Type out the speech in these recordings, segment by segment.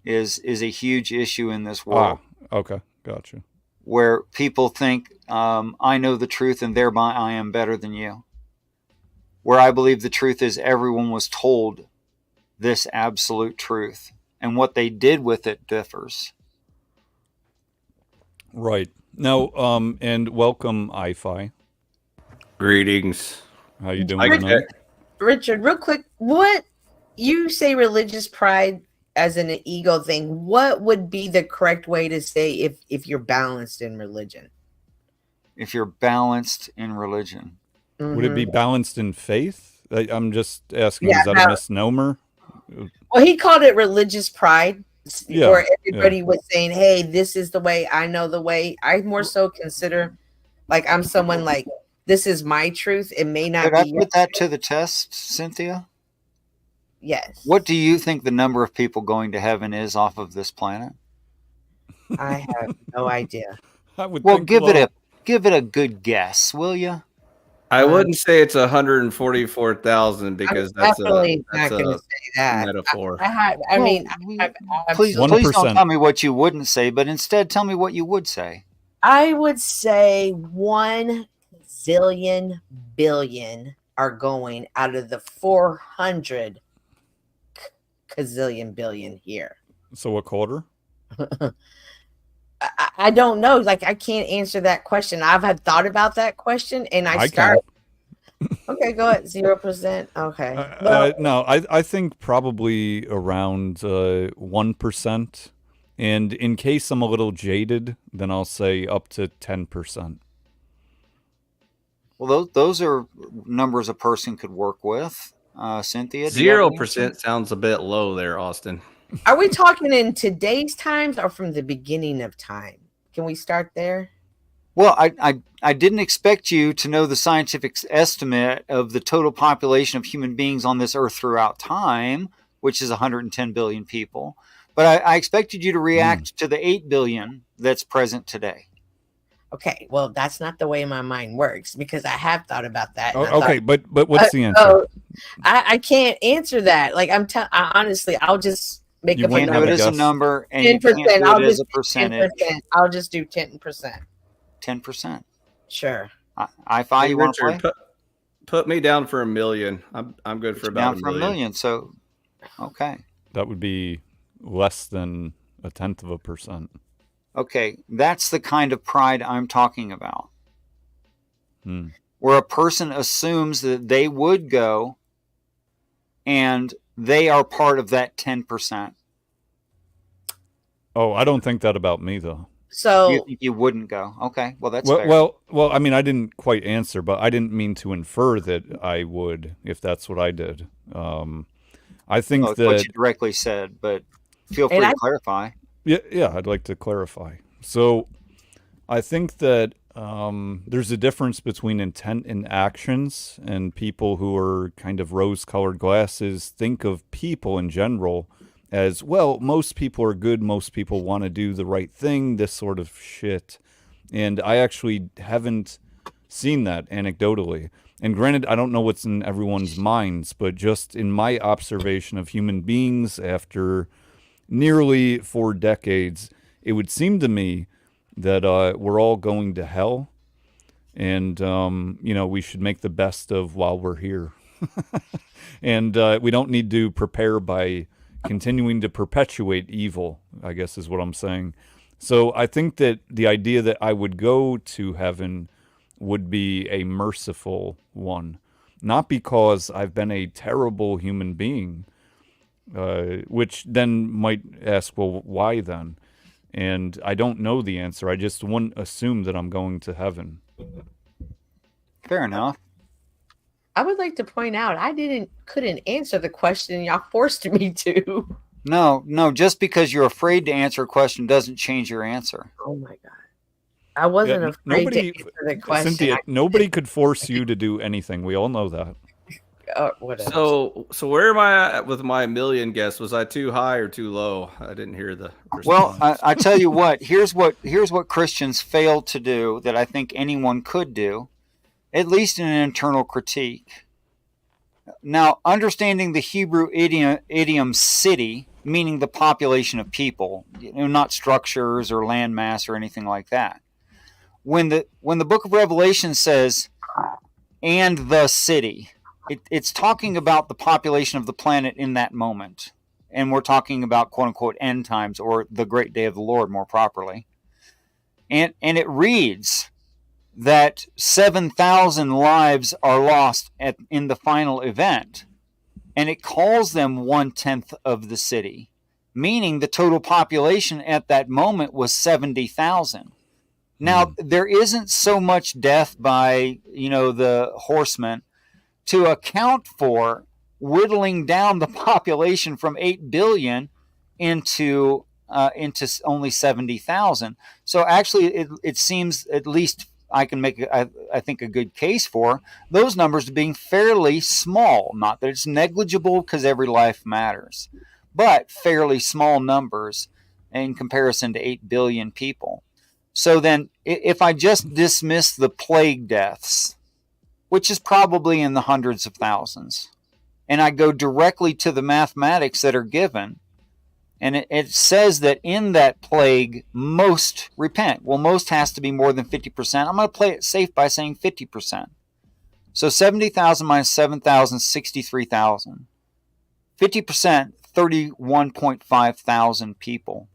is a huge issue in this Ah, world, okay, gotcha. where people think I know the truth and thereby I am better than you. Where I believe the truth is everyone was told this absolute truth, and what they did with it differs. Right. Now, and welcome, iFi. Greetings. How you doing I Rich- tonight? get Richard, real quick, what you say religious pride as an ego thing? What would be the correct way to say if you're balanced in religion? If you're balanced in religion, Would it be Mhm. balanced in faith? I'm just asking, Yeah. is that a misnomer? Well, he called it religious pride, Yeah, where yeah. everybody was saying, "Hey, this is the way. I know the way." I more so consider like I'm someone like this is my truth. It may not could I be your put that to the test, Cynthia? yes. What do you think the number of people going to heaven is off of this planet? I have no idea. I would Well, think give it a good guess, will you? I wouldn't say it's 144,000 because I'm definitely not that's going to a say that. metaphor. I mean, I Please, absolutely. please don't 1%. tell me what you wouldn't say, but instead tell me what you would say. I would say 1 zillion billion are going out of the 400 gazillion billion here. So a quarter? I don't know. Like I can't answer that question. I've had thought about that question, and I can. start. Okay, go ahead. 0%. Okay. No, I think probably around 1%. And in case I'm a little jaded, then I'll say up to 10%. Well, those are numbers a person could work with. Cynthia, do you have an answer? 0% sounds a bit low there, Austin. Are we talking in today's times or from the beginning of time? Can we start there? Well, I didn't expect you to know the scientific estimate of the total population of human beings on this earth throughout time, which is 110 billion people. But I expected you to react to the 8 billion that's present today. Okay, well, that's not the way my mind works because I have thought about that. and I Okay, thought, but what's the answer? oh, I can't answer that. Like honestly, I'll just make You up a wouldn't Can't do have it a as a guess? number, and you 10%. can't do I'll it as just a percentage. 10%. I'll just do 10%. 10%. Sure. I you want to play? Richard, put me down for 1 million. I'm good for Down about for 1 a million. million. So, okay. That would be less than 0.1%. Okay, that's the kind of pride I'm talking about. Hmm. Where a person assumes that they would go and they are part of that 10%. Oh, I don't think that about me, though. So You think you wouldn't go? Okay, well, that's Well, fair. well, I mean, I didn't quite answer, but I didn't mean to infer that I would, if that's what I did. I think It's what that, you directly said, but feel free And to clarify. yeah, I'd like to clarify. So, I think that there's a difference between intent and actions, and people who are kind of rose-colored glasses think of people in general as, well, most people are good, most people want to do the right thing, this sort of shit. And I actually haven't seen that anecdotally. And granted, I don't know what's in everyone's minds, but just in my observation of human beings after nearly 4 decades, it would seem to me that we're all going to hell, and we should make the best of while we're here. And we don't need to prepare by continuing to perpetuate evil, I guess is what I'm saying. So I think that the idea that I would go to heaven would be a merciful one, not because I've been a terrible human being, which then might ask, well, why then? And I don't know the answer. I just wouldn't assume that I'm going to heaven. Fair enough. I would like to point out I couldn't answer the question. Y'all forced me to. No, just because you're afraid to answer a question doesn't change your answer. Oh my god. I wasn't afraid to answer the question. Cynthia, nobody could force you to do anything. We all know that. Whatever. So where am I at with my 1 million guess? Was I too high or too low? I didn't hear the Well, response. I tell you what. Here's what Christians fail to do that I think anyone could do, at least in an internal critique. Now, understanding the Hebrew idiom city, meaning the population of people, not structures or land mass or anything like that. When the book of Revelation says, and the city, it's talking about the population of the planet in that moment. And we're talking about quote unquote end times, or the great day of the Lord more properly. And it reads that 7,000 lives are lost in the final event. And it calls them 1/10 of the city, meaning the total population at that moment was 70,000. Now, there isn't so much death by, the horsemen to account for whittling down the population from 8 billion into only 70,000. So actually, it seems, at least I can make, I think, a good case for those numbers being fairly small. Not that it's negligible, because every life matters, but fairly small numbers in comparison to 8 billion people. So then, if I just dismiss the plague deaths, which is probably in the hundreds of thousands, and I go directly to the mathematics that are given, and it says that in that plague, most repent. Well, most has to be more than 50%. I'm going to play it safe by saying 50%. So 70,000 minus 7,000, 63,000. 50%, 31.5 thousand people.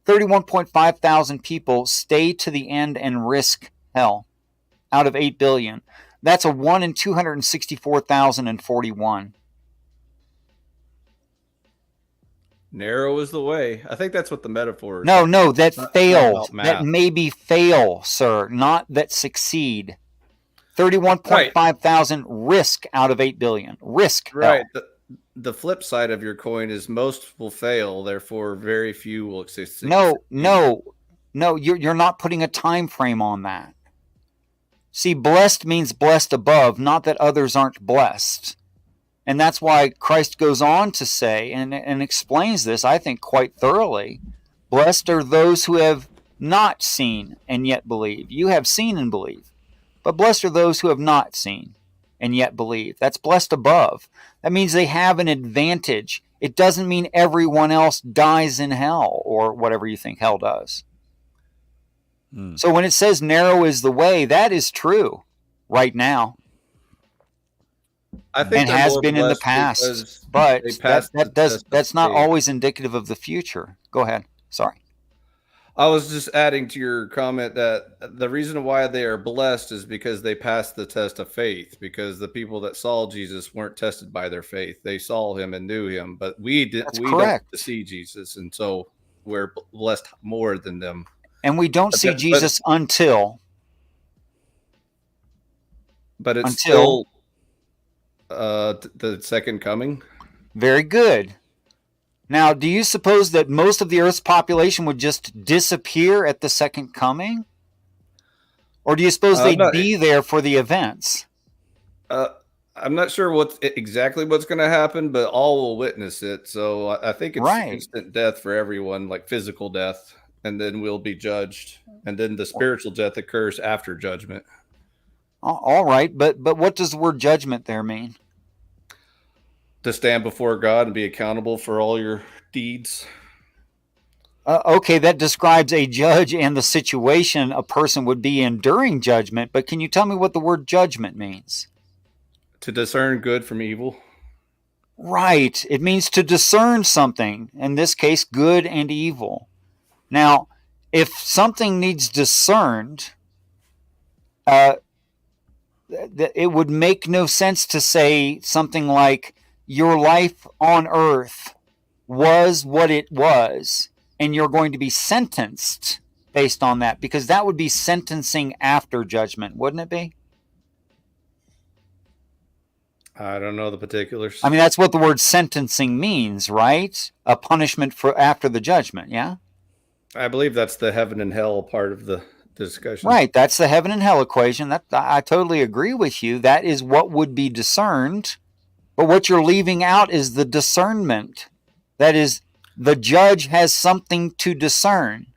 31.5 thousand people stay to the end and risk hell out of 8 billion. That's a 1 in 264,041. Narrow is the way. I think that's what the metaphor is. No, that fail. That That maybe fail, sir, not that succeed. 31.5 thousand risk out of 8 billion. Risk. Right. Hell. The flip side of your coin is most will fail, therefore very few will succeed. No, you're not putting a time frame on that. See, blessed means blessed above, not that others aren't blessed. And that's why Christ goes on to say, and explains this, I think, quite thoroughly. Blessed are those who have not seen and yet believe. You have seen and believe. But blessed are those who have not seen and yet believe. That's blessed above. That means they have an advantage. It doesn't mean everyone else dies in hell, or whatever you think hell does. So when it says narrow is the way, that is true right now. I think and has been in the past, but that's not always indicative of the future. Go ahead. Sorry. I was just adding to your comment that the reason why they are blessed is because they passed the test of faith, because the people that saw Jesus weren't tested by their faith. They saw him and knew him, but we did. That's we correct. don't see Jesus, and so we're blessed more than them. And we don't see Jesus until still the second coming. Very good. Now, do you suppose that most of the Earth's population would just disappear at the second coming? Or do you suppose they'd be there for the events? I'm not sure exactly what's going to happen, but all will witness it. So I think it's instant death for everyone, like physical death, and then we'll be judged. And then the spiritual death occurs after judgment. All right, but what does the word judgment there mean? To stand before God and be accountable for all your deeds. Okay, that describes a judge and the situation a person would be in during judgment, but can you tell me what the word judgment means? To discern good from evil. Right, it means to discern something, in this case, good and evil. Now, if something needs discerned, it would make no sense to say something like, your life on earth was what it was, and you're going to be sentenced based on that, because that would be sentencing after judgment, wouldn't it be? I don't know the particulars. I mean, that's what the word sentencing means, right? A punishment for after the judgment, yeah? I believe that's the heaven and hell part of the discussion. Right, that's the heaven and hell equation. That I totally agree with you. That is what would be discerned. But what you're leaving out is the discernment. That is, the judge has something to discern.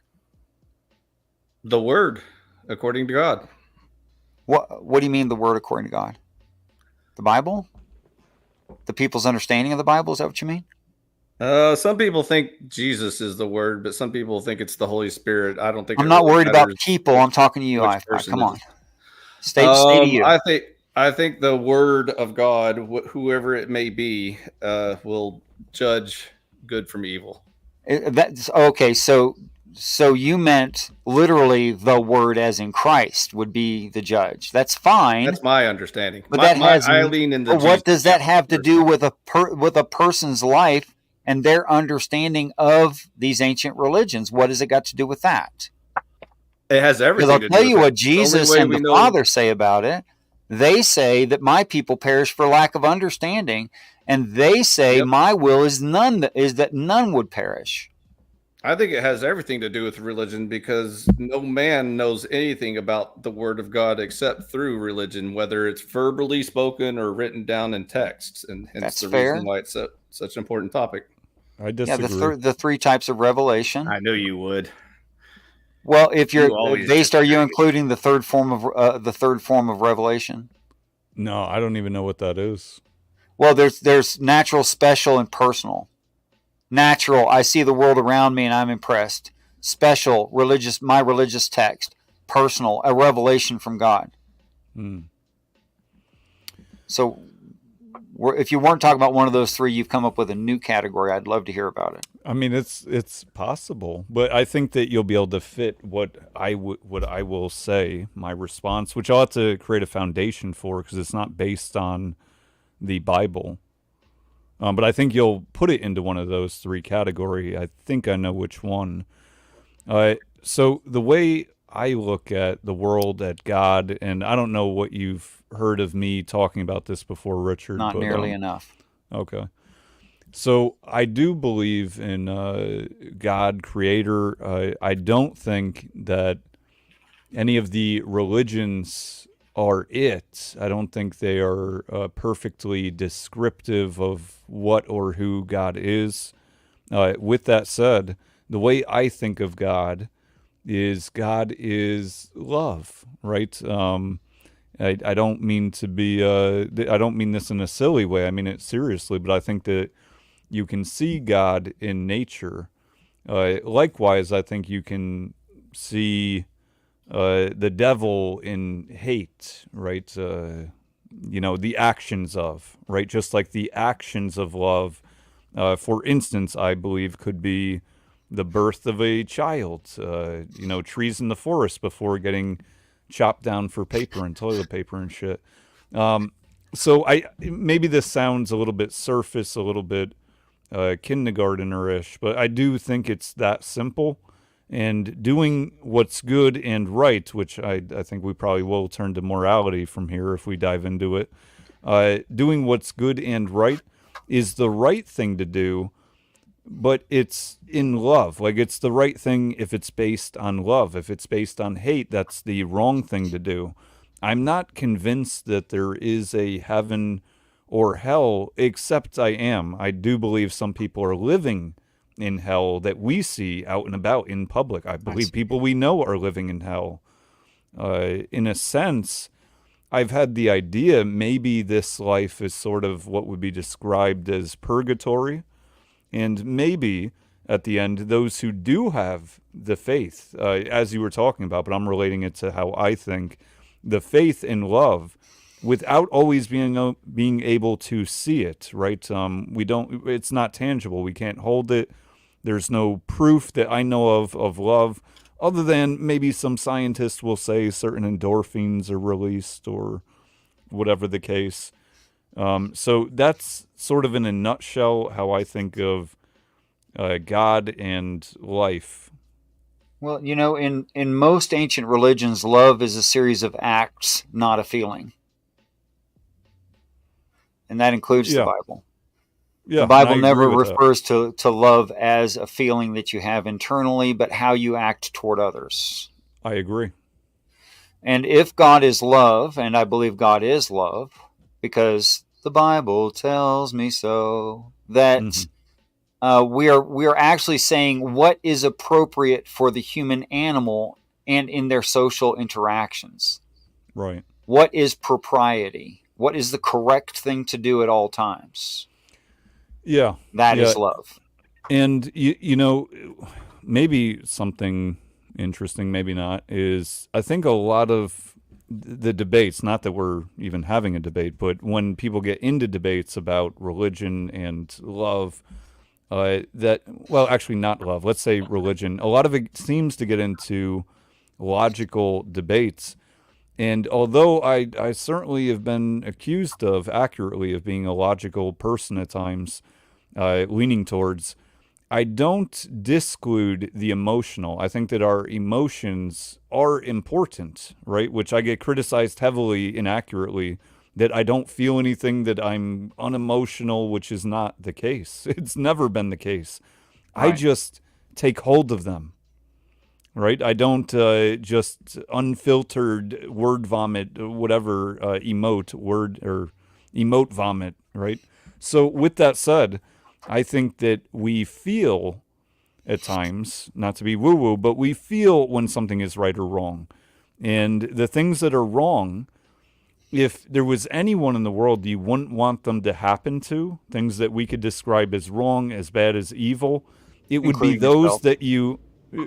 The word, according to God. What do you mean the word according to God? The Bible? The people's understanding of the Bible? Is that what you mean? Some people think Jesus is the word, but some people think it's the Holy Spirit. I don't think I'm it not really worried about matters people. I'm talking to you, which I-Fi. person Come it on. is. Stay to you. I think the word of God, whoever it may be, will judge good from evil. That's okay. So you meant literally the word, as in Christ, would be the judge. That's fine. That's my understanding. But I lean into but what Jesus does that have to do personally. with a person's life and their understanding of these ancient religions? What has it got to do with that? It has Because everything I'll to tell do with you it. what The only Jesus way and we the know. Father say about it. They say that my people perish for lack of understanding, and they say Yep. my will is that none would perish. I think it has everything to do with religion because no man knows anything about the word of God except through religion, whether it's verbally spoken or written down in texts, and hence That's the fair. reason why it's such an important topic. I disagree. Yeah, the three types of revelation. I knew you would. Well, if you're You always based, are you disagree. including the third form of revelation? No, I don't even know what that is. Well, there's natural, special, and personal. Natural, I see the world around me and I'm impressed. Special, religious, my religious text. Personal, a revelation from God. So, if you weren't talking about one of those three, you've come up with a new category. I'd love to hear about it. I mean, it's possible, but I think that you'll be able to fit what I will say, my response, which I'll have to create a foundation for because it's not based on the Bible. But I think you'll put it into one of those three categories. I think I know which one. So the way I look at the world, at God, and I don't know what you've heard of me talking about this before, Richard. Not nearly enough. Okay. So I do believe in God, Creator. I don't think that any of the religions are it. I don't think they are perfectly descriptive of what or who God is. With that said, the way I think of God is love, right? I don't mean to be, I don't mean this in a silly way. I mean it seriously, but I think that you can see God in nature. Likewise, I think you can see the devil in hate, right? The actions of, right? Just like the actions of love, for instance, I believe could be the birth of a child, trees in the forest before getting chopped down for paper and toilet paper and shit. So maybe this sounds a little bit surface, a little bit kindergartner-ish, but I do think it's that simple. And doing what's good and right, which I think we probably will turn to morality from here if we dive into it. Doing what's good and right is the right thing to do, but it's in love. Like, it's the right thing if it's based on love. If it's based on hate, that's the wrong thing to do. I'm not convinced that there is a heaven or hell, except I do believe some people are living in hell that we see out and about in public. I believe people we know are living in hell. In a sense, I've had the idea maybe this life is sort of what would be described as purgatory. And maybe at the end, those who do have the faith, as you were talking about, but I'm relating it to how I think, the faith in love, without always being able to see it, right? It's not tangible. We can't hold it. There's no proof that I know of love, other than maybe some scientists will say certain endorphins are released or whatever the case. So that's sort of in a nutshell how I think of God and life. Well, in most ancient religions, love is a series of acts, not a feeling. And that includes the Bible. Yeah, the Bible never refers to love as a feeling that you have internally, but how you act toward others. I agree. And if God is love, and I believe God is love, because the Bible tells me so, that we are actually saying what is appropriate for the human animal and in their social interactions. Right. What is propriety? What is the correct thing to do at all times? Yeah. That is love. And you know, maybe something interesting, maybe not, is I think a lot of the debates, not that we're even having a debate, but when people get into debates about religion and love, that, well, actually not love, let's say religion, a lot of it seems to get into logical debates. And although I certainly have been accused of, accurately, of being a logical person at times, leaning towards, I don't disclude the emotional. I think that our emotions are important, right? Which I get criticized heavily, inaccurately, that I don't feel anything, that I'm unemotional, which is not the case. It's never been the case. I Right. just take hold of them, right? I don't just unfiltered word vomit, whatever, emote word or emote vomit, right? So with that said, I think that we feel at times, not to be woo woo, but we feel when something is right or wrong. And the things that are wrong, if there was anyone in the world you wouldn't want them to happen to, things that we could describe as wrong, as bad as evil, it would be Including those yourself. that you,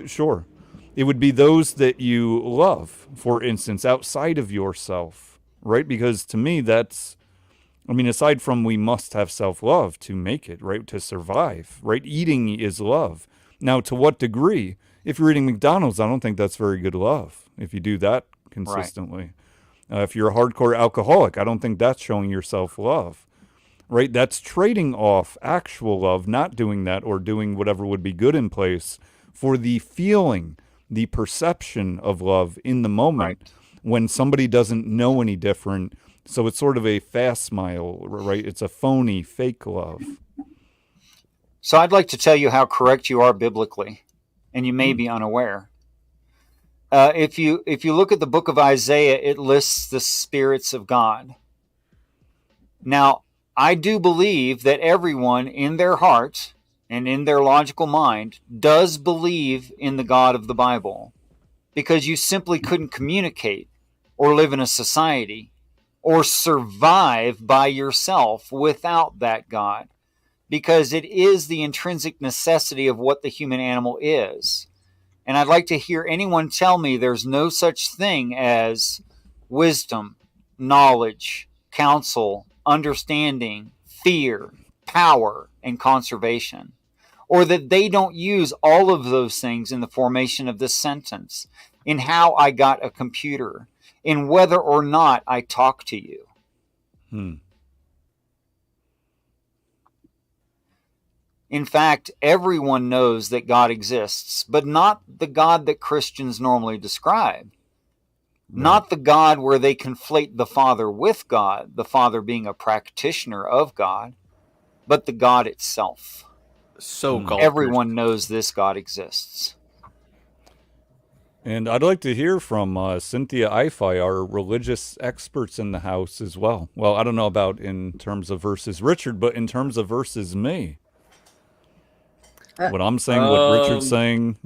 sure, it would be those that you love, for instance, outside of yourself, right? Because to me, that's, I mean, aside from we must have self love to make it, right? To survive, right? Eating is love. Now, to what degree? If you're eating McDonald's, I don't think that's very good love if you do that Right. consistently. If you're a hardcore alcoholic, I don't think that's showing yourself love, right? That's trading off actual love, not doing that or doing whatever would be good in place for the feeling, the perception of love in the Right. moment when somebody doesn't know any different. So it's sort of a fast smile, right? It's a phony, fake love. So I'd like to tell you how correct you are biblically, and you may be unaware. If you look at the book of Isaiah, it lists the spirits of God. Now, I do believe that everyone in their heart and in their logical mind does believe in the God of the Bible, because you simply couldn't communicate or live in a society or survive by yourself without that God, because it is the intrinsic necessity of what the human animal is. And I'd like to hear anyone tell me there's no such thing as wisdom, knowledge, counsel, understanding, fear, power, and conservation, or that they don't use all of those things in the formation of this sentence, in how I got a computer, in whether or not I talk to you. In fact, everyone knows that God exists, but not the God that Christians normally describe. Not the God where they conflate the Father with God, the Father being a practitioner of God, but the God itself. So-called Everyone knows this God exists. And I'd like to hear from Cynthia Ify, our religious experts in the house as well. Well, I don't know about in terms of versus Richard, but in terms of versus me. What I'm saying, what Richard's saying,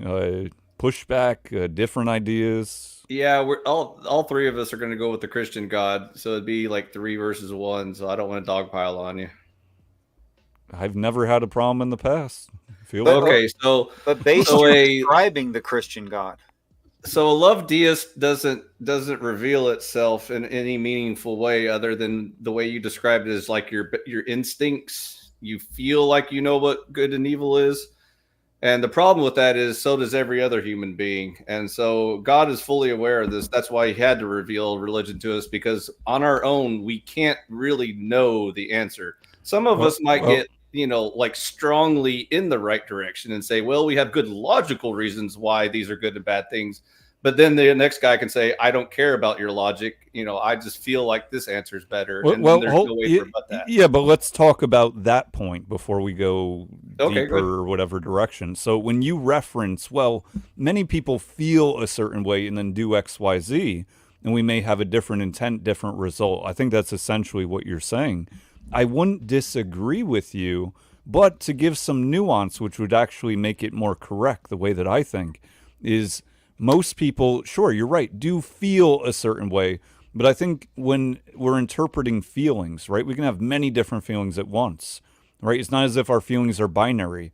pushback, different ideas. Yeah, we're all three of us are going to go with the Christian God, so it'd be like 3 versus 1. So I don't want to dogpile on you. I've never had a problem in the past. Okay, so but basically describing the Christian God. So a love deist doesn't reveal itself in any meaningful way other than the way you described it as like your instincts. You feel like you know what good and evil is. And the problem with that is so does every other human being. And so God is fully aware of this. That's why he had to reveal religion to us, because on our own, we can't really know the answer. Some of us might get, like strongly in the right direction and say, well, we have good logical reasons why these are good and bad things. But then the next guy can say, I don't care about your logic. I just feel like this answer is better. And then there's no way to rebut that. Yeah, but let's talk about that point before we go deeper good. or whatever direction. So when you reference, well, many people feel a certain way and then do X, Y, Z, and we may have a different intent, different result. I think that's essentially what you're saying. I wouldn't disagree with you, but to give some nuance, which would actually make it more correct, the way that I think, is most people, sure, you're right, do feel a certain way. But I think when we're interpreting feelings, right, we can have many different feelings at once, right? It's not as if our feelings are binary.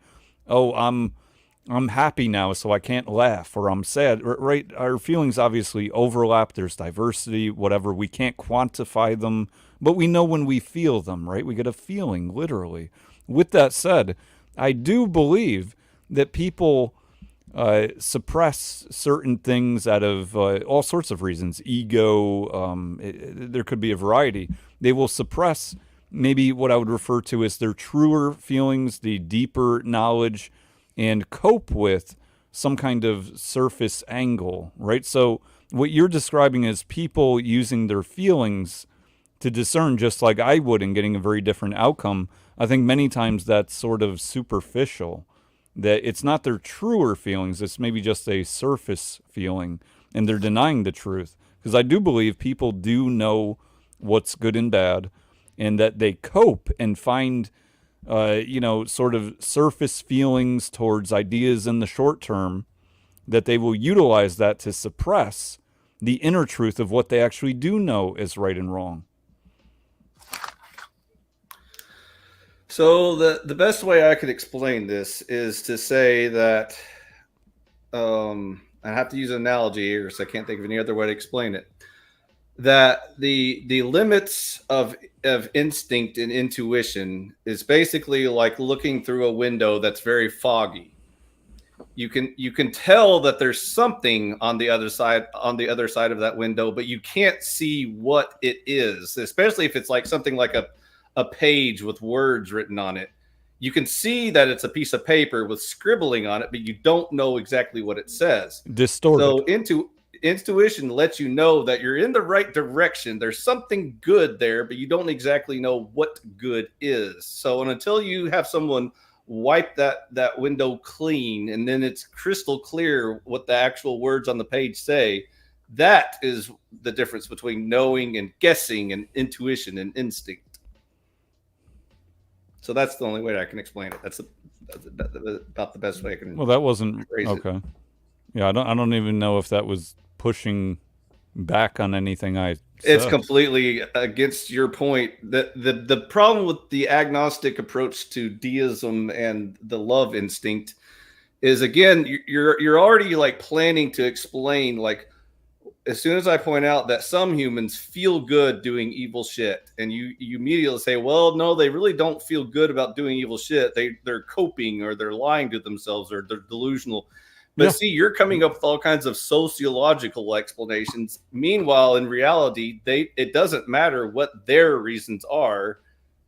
oh, I'm happy now, so I can't laugh, or I'm sad. Right? Our feelings obviously overlap. There's diversity, whatever. We can't quantify them, but we know when we feel them, right? We get a feeling, literally. With that said, I do believe that people suppress certain things out of all sorts of reasons. Ego, there could be a variety. They will suppress maybe what I would refer to as their truer feelings, the deeper knowledge, and cope with some kind of surface angle, right? So what you're describing is people using their feelings to discern, just like I would, and getting a very different outcome. I think many times that's sort of superficial, that it's not their truer feelings, it's maybe just a surface feeling, and they're denying the truth. Because I do believe people do know what's good and bad, and that they cope and find sort of surface feelings towards ideas in the short term, that they will utilize that to suppress the inner truth of what they actually do know is right and wrong. So the best way I could explain this is to say that I have to use an analogy here because I can't think of any other way to explain it. That the limits of instinct and intuition is basically like looking through a window that's very foggy. You can tell that there's something on the other side of that window, but you can't see what it is, especially if it's like something like a page with words written on it. You can see that it's a piece of paper with scribbling on it, but you don't know exactly what it says. Distorted. So intuition lets you know that you're in the right direction. There's something good there, but you don't exactly know what good is. So until you have someone wipe that window clean, and then it's crystal clear what the actual words on the page say, that is the difference between knowing and guessing and intuition and instinct. So that's the only way I can explain it. That's about the best way I can. Well, that wasn't okay. It. Yeah, I don't even know if that was pushing back on anything I said. It's completely against your point. The problem with the agnostic approach to deism and the love instinct is, again, you're already like planning to explain, like, as soon as I point out that some humans feel good doing evil shit, and you immediately say, well, no, they really don't feel good about doing evil shit. They're coping, or they're lying to themselves, or they're delusional. But see, you're coming up with all kinds of sociological explanations. Meanwhile, in reality, it doesn't matter what their reasons are.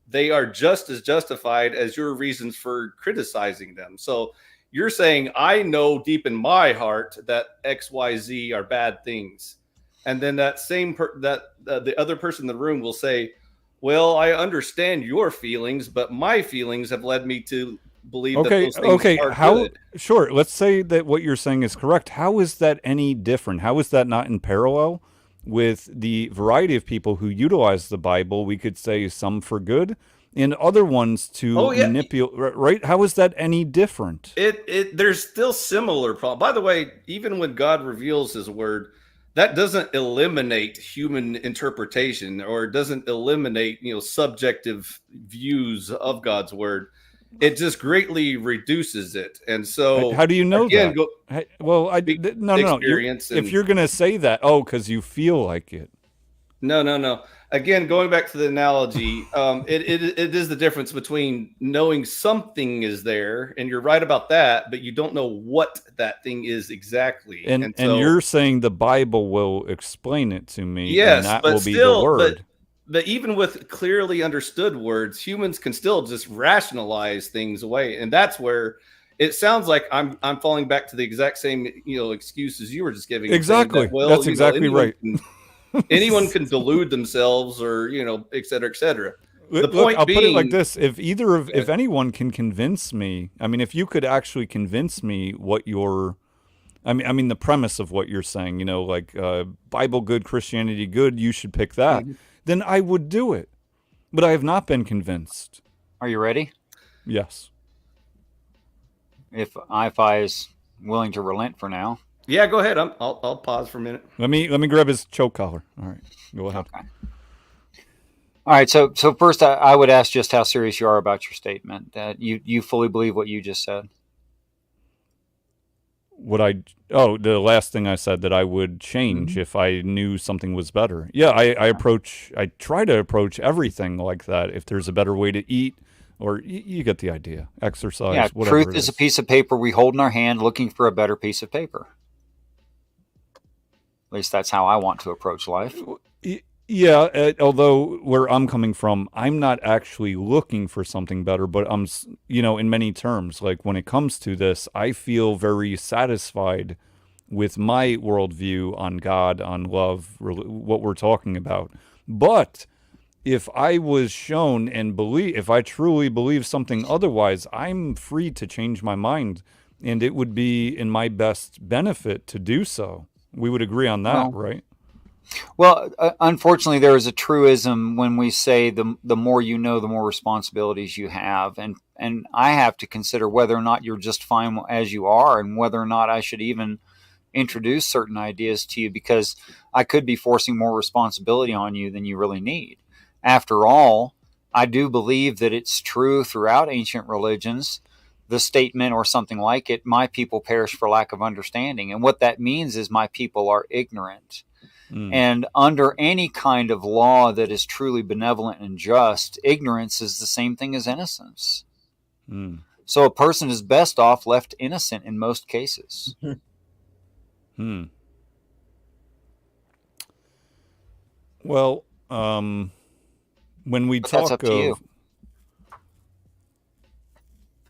They are just as justified as your reasons for criticizing them. So you're saying, I know deep in my heart that X, Y, Z are bad things. And then that same the other person in the room will say, well, I understand your feelings, but my feelings have led me to believe that those things are good. Sure, let's say that what you're saying is correct. How is that any different? How is that not in parallel with the variety of people who utilize the Bible? We could say some for good and other ones to manipulate, right? How is that any different? There's still similar problems. By the way, even when God reveals his word, that doesn't eliminate human interpretation, or doesn't eliminate, subjective views of God's word. It just greatly reduces it. And so how do you know that? If you're going to say that, because you feel like it. No. Again, going back to the analogy, it is the difference between knowing something is there, and you're right about that, but you don't know what that thing is exactly. And you're saying the Bible will explain it to me. Yes, and that but will be the word. But even with clearly understood words, humans can still just rationalize things away, and that's where it sounds like I'm falling back to the exact same excuses you were just giving. Exactly, that's exactly right. Anyone can delude themselves, or et cetera, et cetera. I'll put it like this: if anyone can convince me, if you could actually convince me what you're, the premise of what you're saying, Bible good, Christianity good, you should pick that. Mm-hmm. Then I would do it. But I have not been convinced. Are you ready? Yes. If IFI is willing to relent for now. Yeah, go ahead. I'll pause for a minute. Let me grab his choke collar. All right, go ahead. Okay. All right. So first, I would ask just how serious you are about your statement that you fully believe what you just said. the last thing I said, that I would change if I knew something was better. Yeah, I try to approach everything like that. If there's a better way to eat, or you get the idea, exercise, whatever. Truth is a piece of paper we hold in our hand looking for a better piece of paper. At least that's how I want to approach life. Yeah, although where I'm coming from, I'm not actually looking for something better, but I'm, in many terms, like when it comes to this, I feel very satisfied with my worldview on God, on love, what we're talking about. But if I was shown and if I truly believe something otherwise, I'm free to change my mind, and it would be in my best benefit to do so. We would agree on that, right? Well, unfortunately, there is a truism when we say the more you know, the more responsibilities you have. And I have to consider whether or not you're just fine as you are, and whether or not I should even introduce certain ideas to you, because I could be forcing more responsibility on you than you really need. After all, I do believe that it's true throughout ancient religions, the statement or something like it, my people perish for lack of understanding. And what that means is my people are ignorant. And under any kind of law that is truly benevolent and just, ignorance is the same thing as innocence. So a person is best off left innocent in most cases. Well, when we talk that's up to you.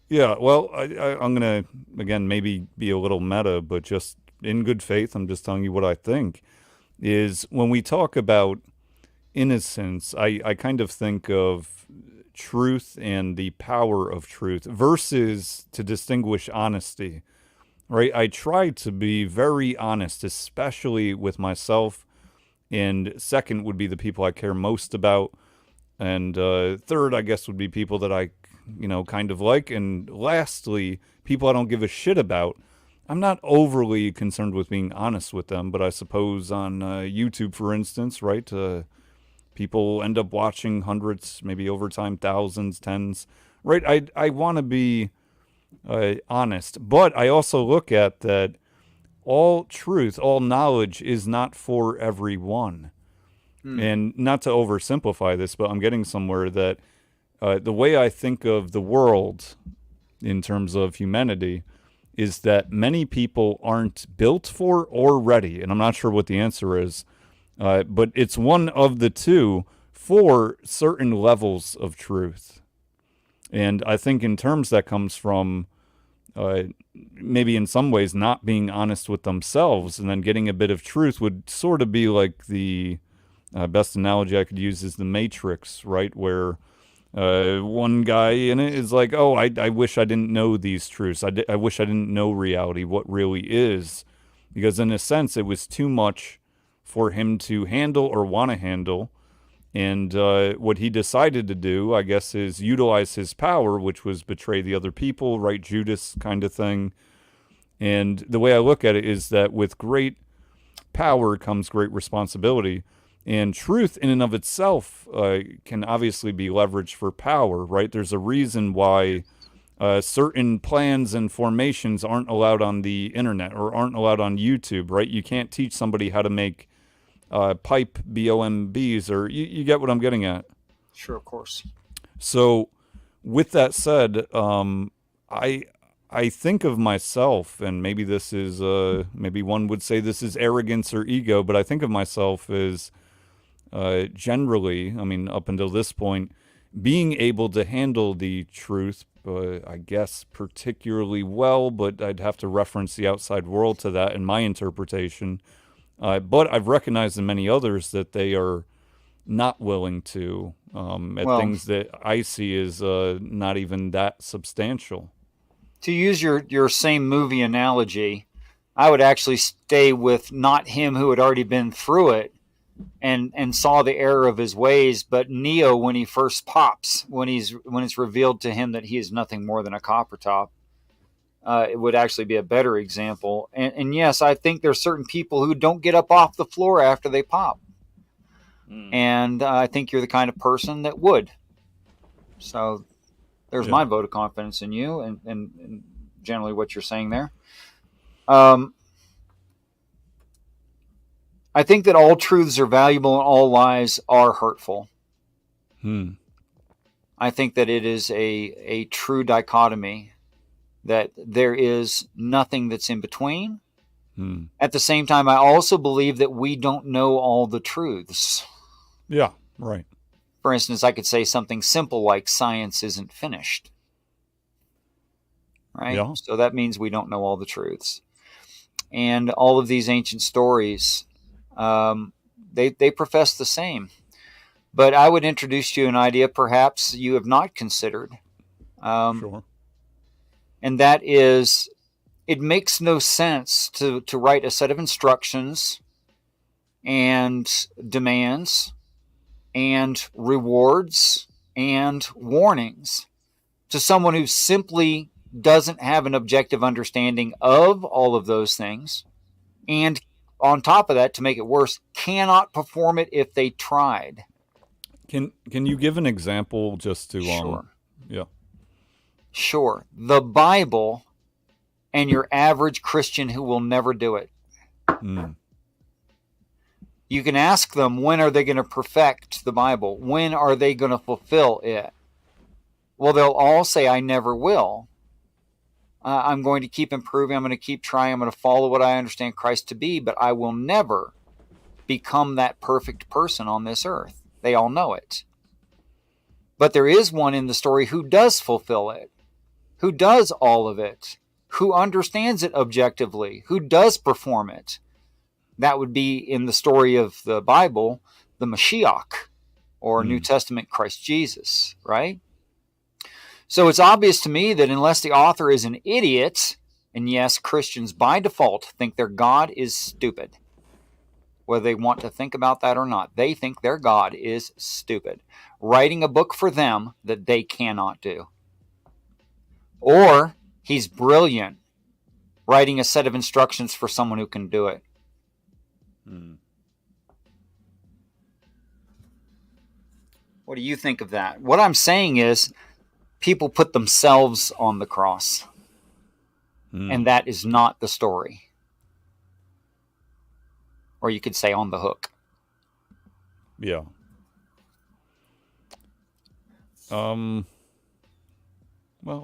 Yeah, well, I'm going to, again, maybe be a little meta, but just in good faith, I'm just telling you what I think. Is when we talk about innocence, I kind of think of truth and the power of truth versus to distinguish honesty, right? I try to be very honest, especially with myself. And second would be the people I care most about. And third, I guess, would be people that I, kind of like. And lastly, people I don't give a shit about. I'm not overly concerned with being honest with them, but I suppose on YouTube, for instance, right, people end up watching hundreds, maybe over time, thousands, tens, right? I want to be honest, but I also look at that all truth, all knowledge is not for everyone. And not to oversimplify this, but I'm getting somewhere that the way I think of the world in terms of humanity is that many people aren't built for or ready. And I'm not sure what the answer is, but it's one of the two for certain levels of truth. And I think in terms that comes from maybe in some ways not being honest with themselves, and then getting a bit of truth would sort of be like the best analogy I could use is the Matrix, right? Where one guy in it is like, oh, I wish I didn't know these truths. I wish I didn't know reality, what really is. Because in a sense, it was too much for him to handle or want to handle. And what he decided to do, I guess, is utilize his power, which was betray the other people, right? Judas kind of thing. And the way I look at it is that with great power comes great responsibility. And truth in and of itself can obviously be leveraged for power, right? There's a reason why certain plans and formations aren't allowed on the internet or aren't allowed on YouTube, right? You can't teach somebody how to make pipe BOMBs, or you get what I'm getting at. Sure, of course. So with that said, I think of myself, and maybe this is, maybe one would say this is arrogance or ego, but I think of myself as generally, I mean, up until this point, being able to handle the truth, I guess, particularly well, but I'd have to reference the outside world to that in my interpretation. But I've recognized in many others that they are not willing to, things that I see as not even that substantial. To use your same movie analogy, I would actually stay with not him who had already been through it and saw the error of his ways, but Neo when he first pops, when it's revealed to him that he is nothing more than a copper top. It would actually be a better example. And yes, I think there's certain people who don't get up off the floor after they pop. And I think you're the kind of person that would. So there's my vote of confidence in you and generally what you're saying there. I think that all truths are valuable and all lies are hurtful. I think that it is a true dichotomy, that there is nothing that's in between. At the same time, I also believe that we don't know all the truths. Yeah, right. For instance, I could say something simple like science isn't finished. Right? Yeah. So that means we don't know all the truths. And all of these ancient stories, they profess the same. But I would introduce you an idea perhaps you have not considered. Sure. And that is, it makes no sense to write a set of instructions and demands and rewards and warnings to someone who simply doesn't have an objective understanding of all of those things, and on top of that, to make it worse, cannot perform it if they tried. Can you give an example just to Sure. Yeah. Sure. The Bible and your average Christian who will never do it. You can ask them, when are they going to perfect the Bible? When are they going to fulfill it? Well, they'll all say, I never will. I'm going to keep improving. I'm going to keep trying. I'm going to follow what I understand Christ to be, but I will never become that perfect person on this earth. They all know it. But there is one in the story who does fulfill it, who does all of it, who understands it objectively, who does perform it. That would be, in the story of the Bible, the Mashiach, or New Testament Christ Jesus, right? So it's obvious to me that unless the author is an idiot, and yes, Christians by default think their God is stupid, whether they want to think about that or not, they think their God is stupid, writing a book for them that they cannot do. Or he's brilliant, writing a set of instructions for someone who can do it. What do you think of that? What I'm saying is, people put themselves on the cross, and that is not the story. Or you could say on the hook. Yeah. Well,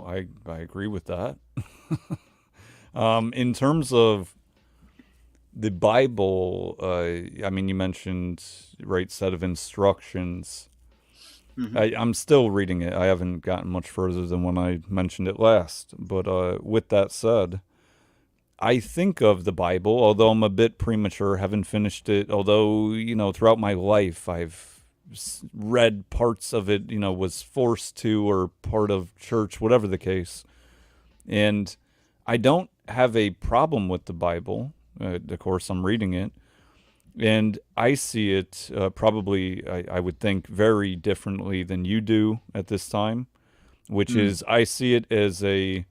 I agree with that. In terms of the Bible, I mean, you mentioned right set of instructions. I'm still reading it. I haven't gotten much further than when I mentioned it last. But with that said, I think of the Bible, although I'm a bit premature, haven't finished it. Although, throughout my life, I've read parts of it, was forced to, or part of church, whatever the case. And I don't have a problem with the Bible. Of course, I'm reading it. And I see it probably, I would think, very differently than you do at this time, which is I see it as a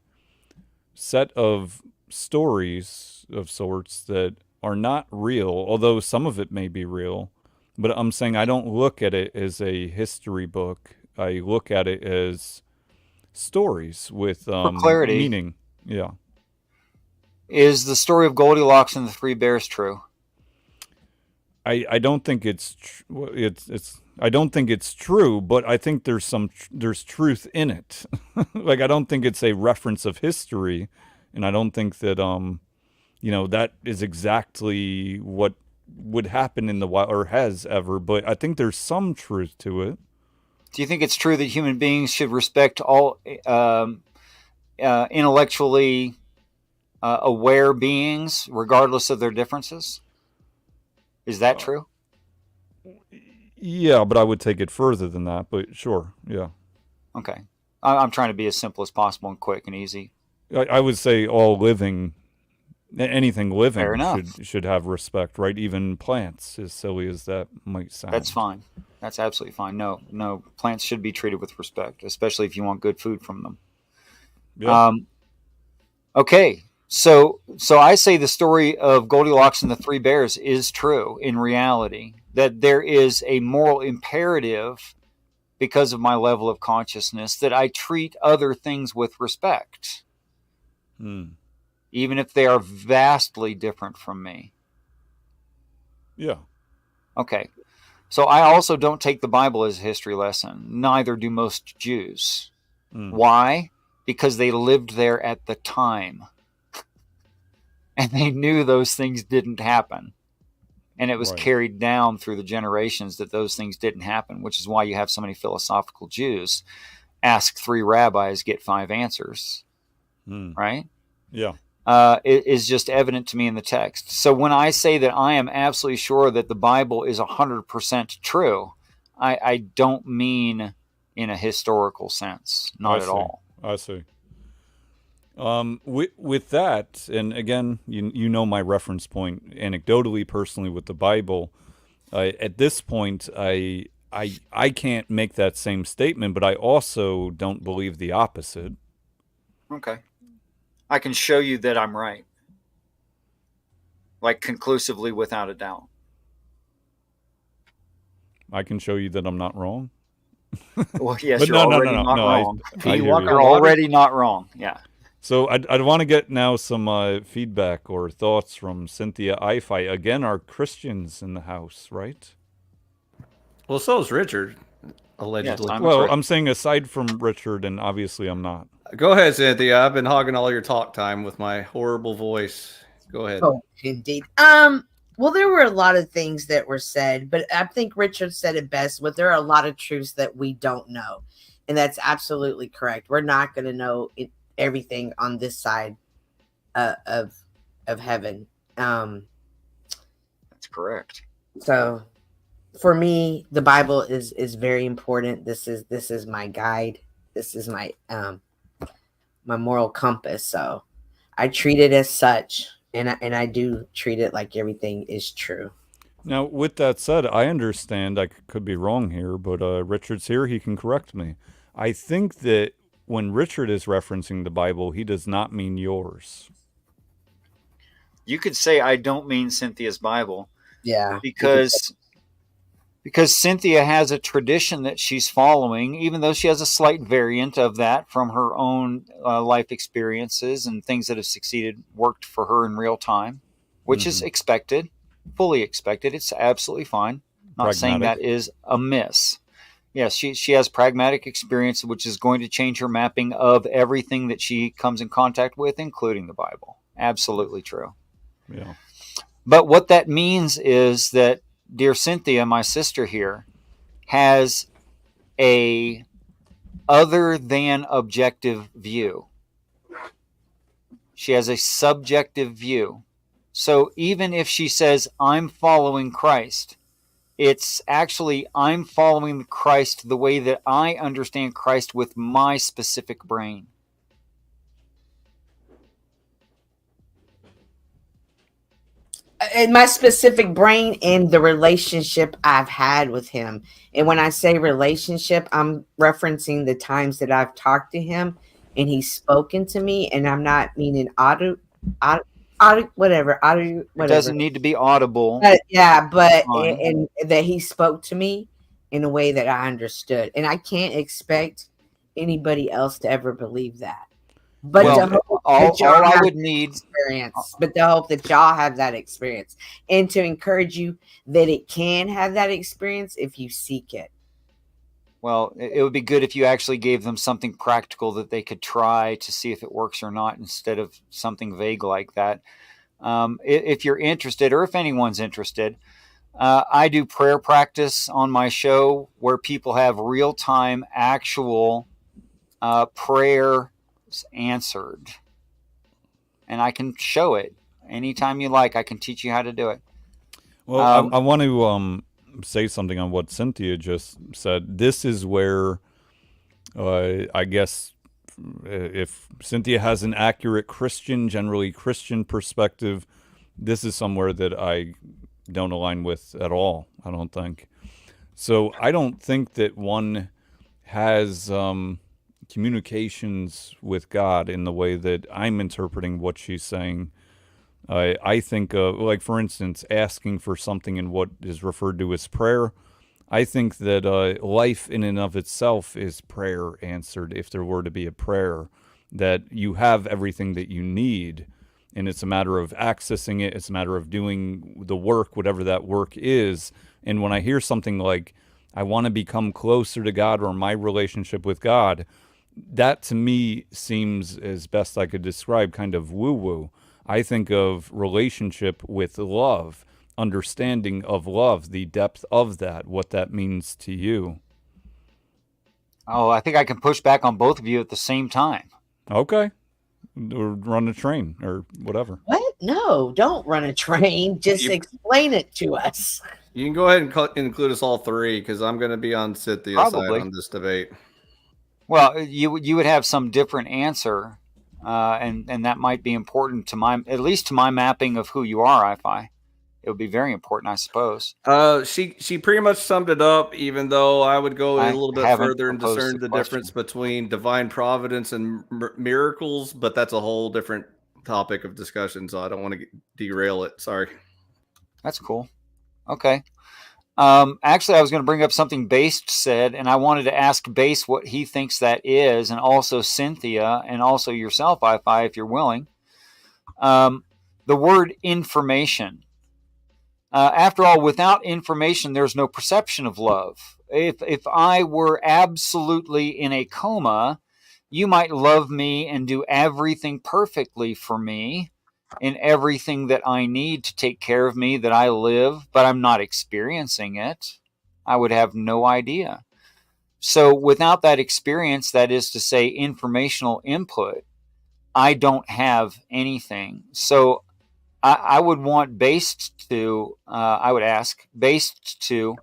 set of stories of sorts that are not real, although some of it may be real. But I'm saying I don't look at it as a history book. I look at it as stories with For clarity, meaning. Yeah. Is the story of Goldilocks and the Three Bears true? I don't think it's I don't think it's true, but I think there's truth in it. Like, I don't think it's a reference of history, and I don't think that that is exactly what would happen in the wild or has ever, but I think there's some truth to it. Do you think it's true that human beings should respect all intellectually aware beings regardless of their differences? Is that true? Yeah, but I would take it further than that, but sure, yeah. Okay. I'm trying to be as simple as possible and quick and easy. I would say all living, anything living should have respect, right? Even plants, as silly as that might sound. That's fine. That's absolutely fine. No, plants should be treated with respect, especially if you want good food from them. Yeah. Okay. So I say the story of Goldilocks and the Three Bears is true in reality, that there is a moral imperative because of my level of consciousness that I treat other things with respect. even if they are vastly different from me. Yeah. Okay. So I also don't take the Bible as a history lesson. Neither do most Jews. Why? Because they lived there at the time. And they knew those things didn't happen. And it was carried down through the generations that those things didn't happen, which is why you have so many philosophical Jews. Ask 3 rabbis, get 5 answers. Right? Yeah. It is just evident to me in the text. So when I say that I am absolutely sure that the Bible is 100% true, I don't mean in a historical sense, not at all. I see. With that, and again, you know my reference point anecdotally, personally with the Bible. At this point, I can't make that same statement, but I also don't believe the opposite. Okay. I can show you that I'm right. Like conclusively, without a doubt. I can show you that I'm not wrong. Well, yes, but you're already not wrong. You're already not wrong. Yeah. So I'd want to get now some feedback or thoughts from Cynthia Ifi. Again, are Christians in the house, right? Well, so is Richard, allegedly. Yes, I'm saying aside from Richard, and obviously I'm not. Go ahead, Cynthia. I've been hogging all your talk time with my horrible voice. Go ahead. Oh, indeed. Well, there were a lot of things that were said, but I think Richard said it best. But there are a lot of truths that we don't know, and that's absolutely correct. We're not going to know everything on this side of heaven. That's correct. So, for me, the Bible is very important. This is my guide. This is my my moral compass. So, I treat it as such. And I do treat it like everything is true. Now, with that said, I understand, I could be wrong here, but Richard's here, he can correct me. I think that when Richard is referencing the Bible, he does not mean yours. You could say I don't mean Cynthia's Bible. Yeah. Because Cynthia has a tradition that she's following, even though she has a slight variant of that from her own life experiences and things that have worked for her in real time, which is expected, fully expected. It's absolutely fine. Not saying that is amiss. Yes, she has pragmatic experience, which is going to change her mapping of everything that she comes in contact with, including the Bible. Absolutely true. Yeah. But what that means is that dear Cynthia, my sister here, has a other than objective view. She has a subjective view. So even if she says, I'm following Christ, it's actually, I'm following Christ the way that I understand Christ with my specific brain. In my specific brain and the relationship I've had with him. And when I say relationship, I'm referencing the times that I've talked to him and he's spoken to me, and I'm not meaning whatever. It doesn't need to be audible. But and that he spoke to me in a way that I understood. And I can't expect anybody else to ever believe that. But all I would need experience, but the hope that y'all have that experience, and to encourage you that it can have that experience if you seek it. Well, it would be good if you actually gave them something practical that they could try to see if it works or not, instead of something vague like that. If you're interested, or if anyone's interested, I do prayer practice on my show where people have real-time actual prayer answered, and I can show it anytime you like. I can teach you how to do it. Well, I want to say something on what Cynthia just said. This is where I guess if Cynthia has an accurate generally Christian perspective, this is somewhere that I don't align with at all, I don't think. So I don't think that one has communications with God in the way that I'm interpreting what she's saying. I think, like, for instance, asking for something in what is referred to as prayer. I think that life in and of itself is prayer answered, if there were to be a prayer, that you have everything that you need. and it's a matter of accessing it. It's a matter of doing the work, whatever that work is. And when I hear something like, I want to become closer to God, or my relationship with God, that to me seems, as best I could describe, kind of woo-woo. I think of relationship with love, understanding of love, the depth of that, what that means to you. Oh, I think I can push back on both of you at the same time. Okay. Or run a train or whatever. What? No, don't run a train. Just explain it to us. You can go ahead and include us all three, because I'm going to be on Cynthia's side on this debate. Well, you would have some different answer, and that might be important to at least to my mapping of who you are, Ifi. It would be very important, I suppose. She pretty much summed it up, even though I would go a little bit further and discern the difference between divine providence and miracles, but that's a whole different topic of discussion, so I don't want to derail it. Sorry. That's cool. Okay. Actually, I was going to bring up something Based said, and I wanted to ask Base what he thinks that is, and also Cynthia, and also yourself, Ifi, if you're willing. The word information. After all, without information, there's no perception of love. If I were absolutely in a coma, you might love me and do everything perfectly for me, in everything that I need to take care of me, that I live, but I'm not experiencing it. I would have no idea. So without that experience, that is to say, informational input, I don't have anything. So I would want Based to, I would ask Based to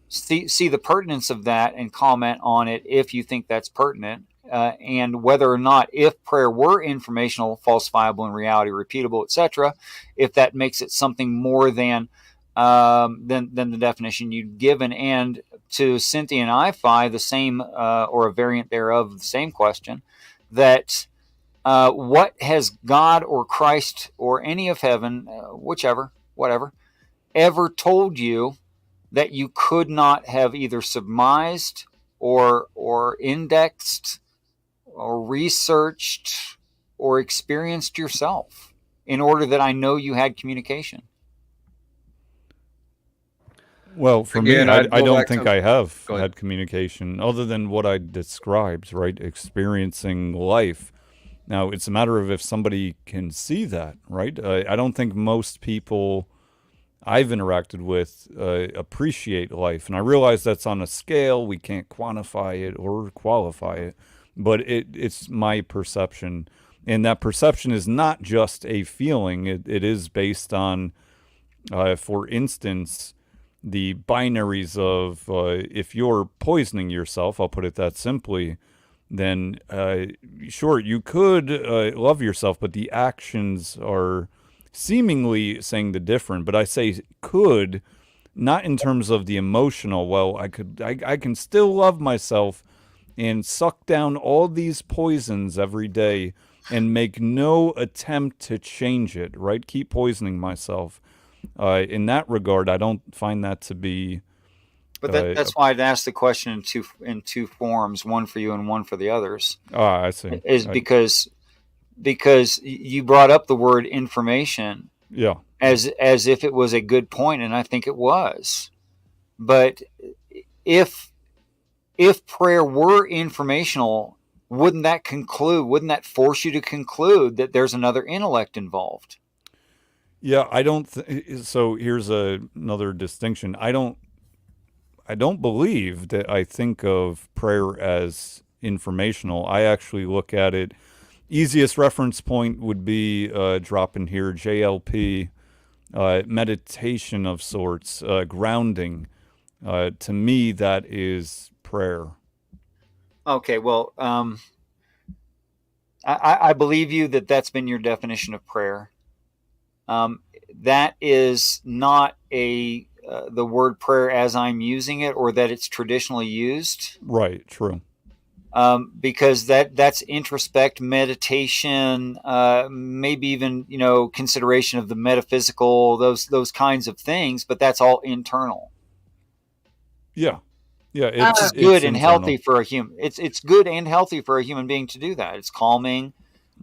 see the pertinence of that and comment on it if you think that's pertinent. And whether or not, if prayer were informational, falsifiable, in reality, repeatable, etc., if that makes it something more than the definition you'd given. And to Cynthia and Ifi, the same, or a variant thereof, the same question, that what has God or Christ or any of heaven, whichever, whatever, ever told you that you could not have either surmised or indexed or researched or experienced yourself in order that I know you had communication? Well, for me, I don't think I have had communication other than what I described, right? Experiencing life. Now, it's a matter of if somebody can see that, right? I don't think most people I've interacted with appreciate life. And I realize that's on a scale. We can't quantify it or qualify it. But it's my perception. And that perception is not just a feeling. It is based on, for instance, the binaries of if you're poisoning yourself, I'll put it that simply, then sure, you could love yourself, but the actions are seemingly saying the different. But I say could, not in terms of the emotional, well, I can still love myself and suck down all these poisons every day and make no attempt to change it, right? Keep poisoning myself. In that regard, I don't find that to be... But that's why I'd ask the question in two forms, one for you and one for the others. I see. Is because you brought up the word information, yeah, as if it was a good point, and I think it was. But if prayer were informational, wouldn't that force you to conclude that there's another intellect involved? Yeah, I don't. So here's another distinction. I don't believe that I think of prayer as informational. I actually look at it. Easiest reference point would be drop in here, JLP, meditation of sorts, grounding. To me, that is prayer. Okay, well, I believe you that that's been your definition of prayer. That is not the word prayer as I'm using it, or that it's traditionally used. Right, true. Because that's introspect, meditation, maybe even consideration of the metaphysical, those kinds of things. But that's all internal. Yeah. It's good and healthy for a human. It's good and healthy for a human being to do that. It's calming.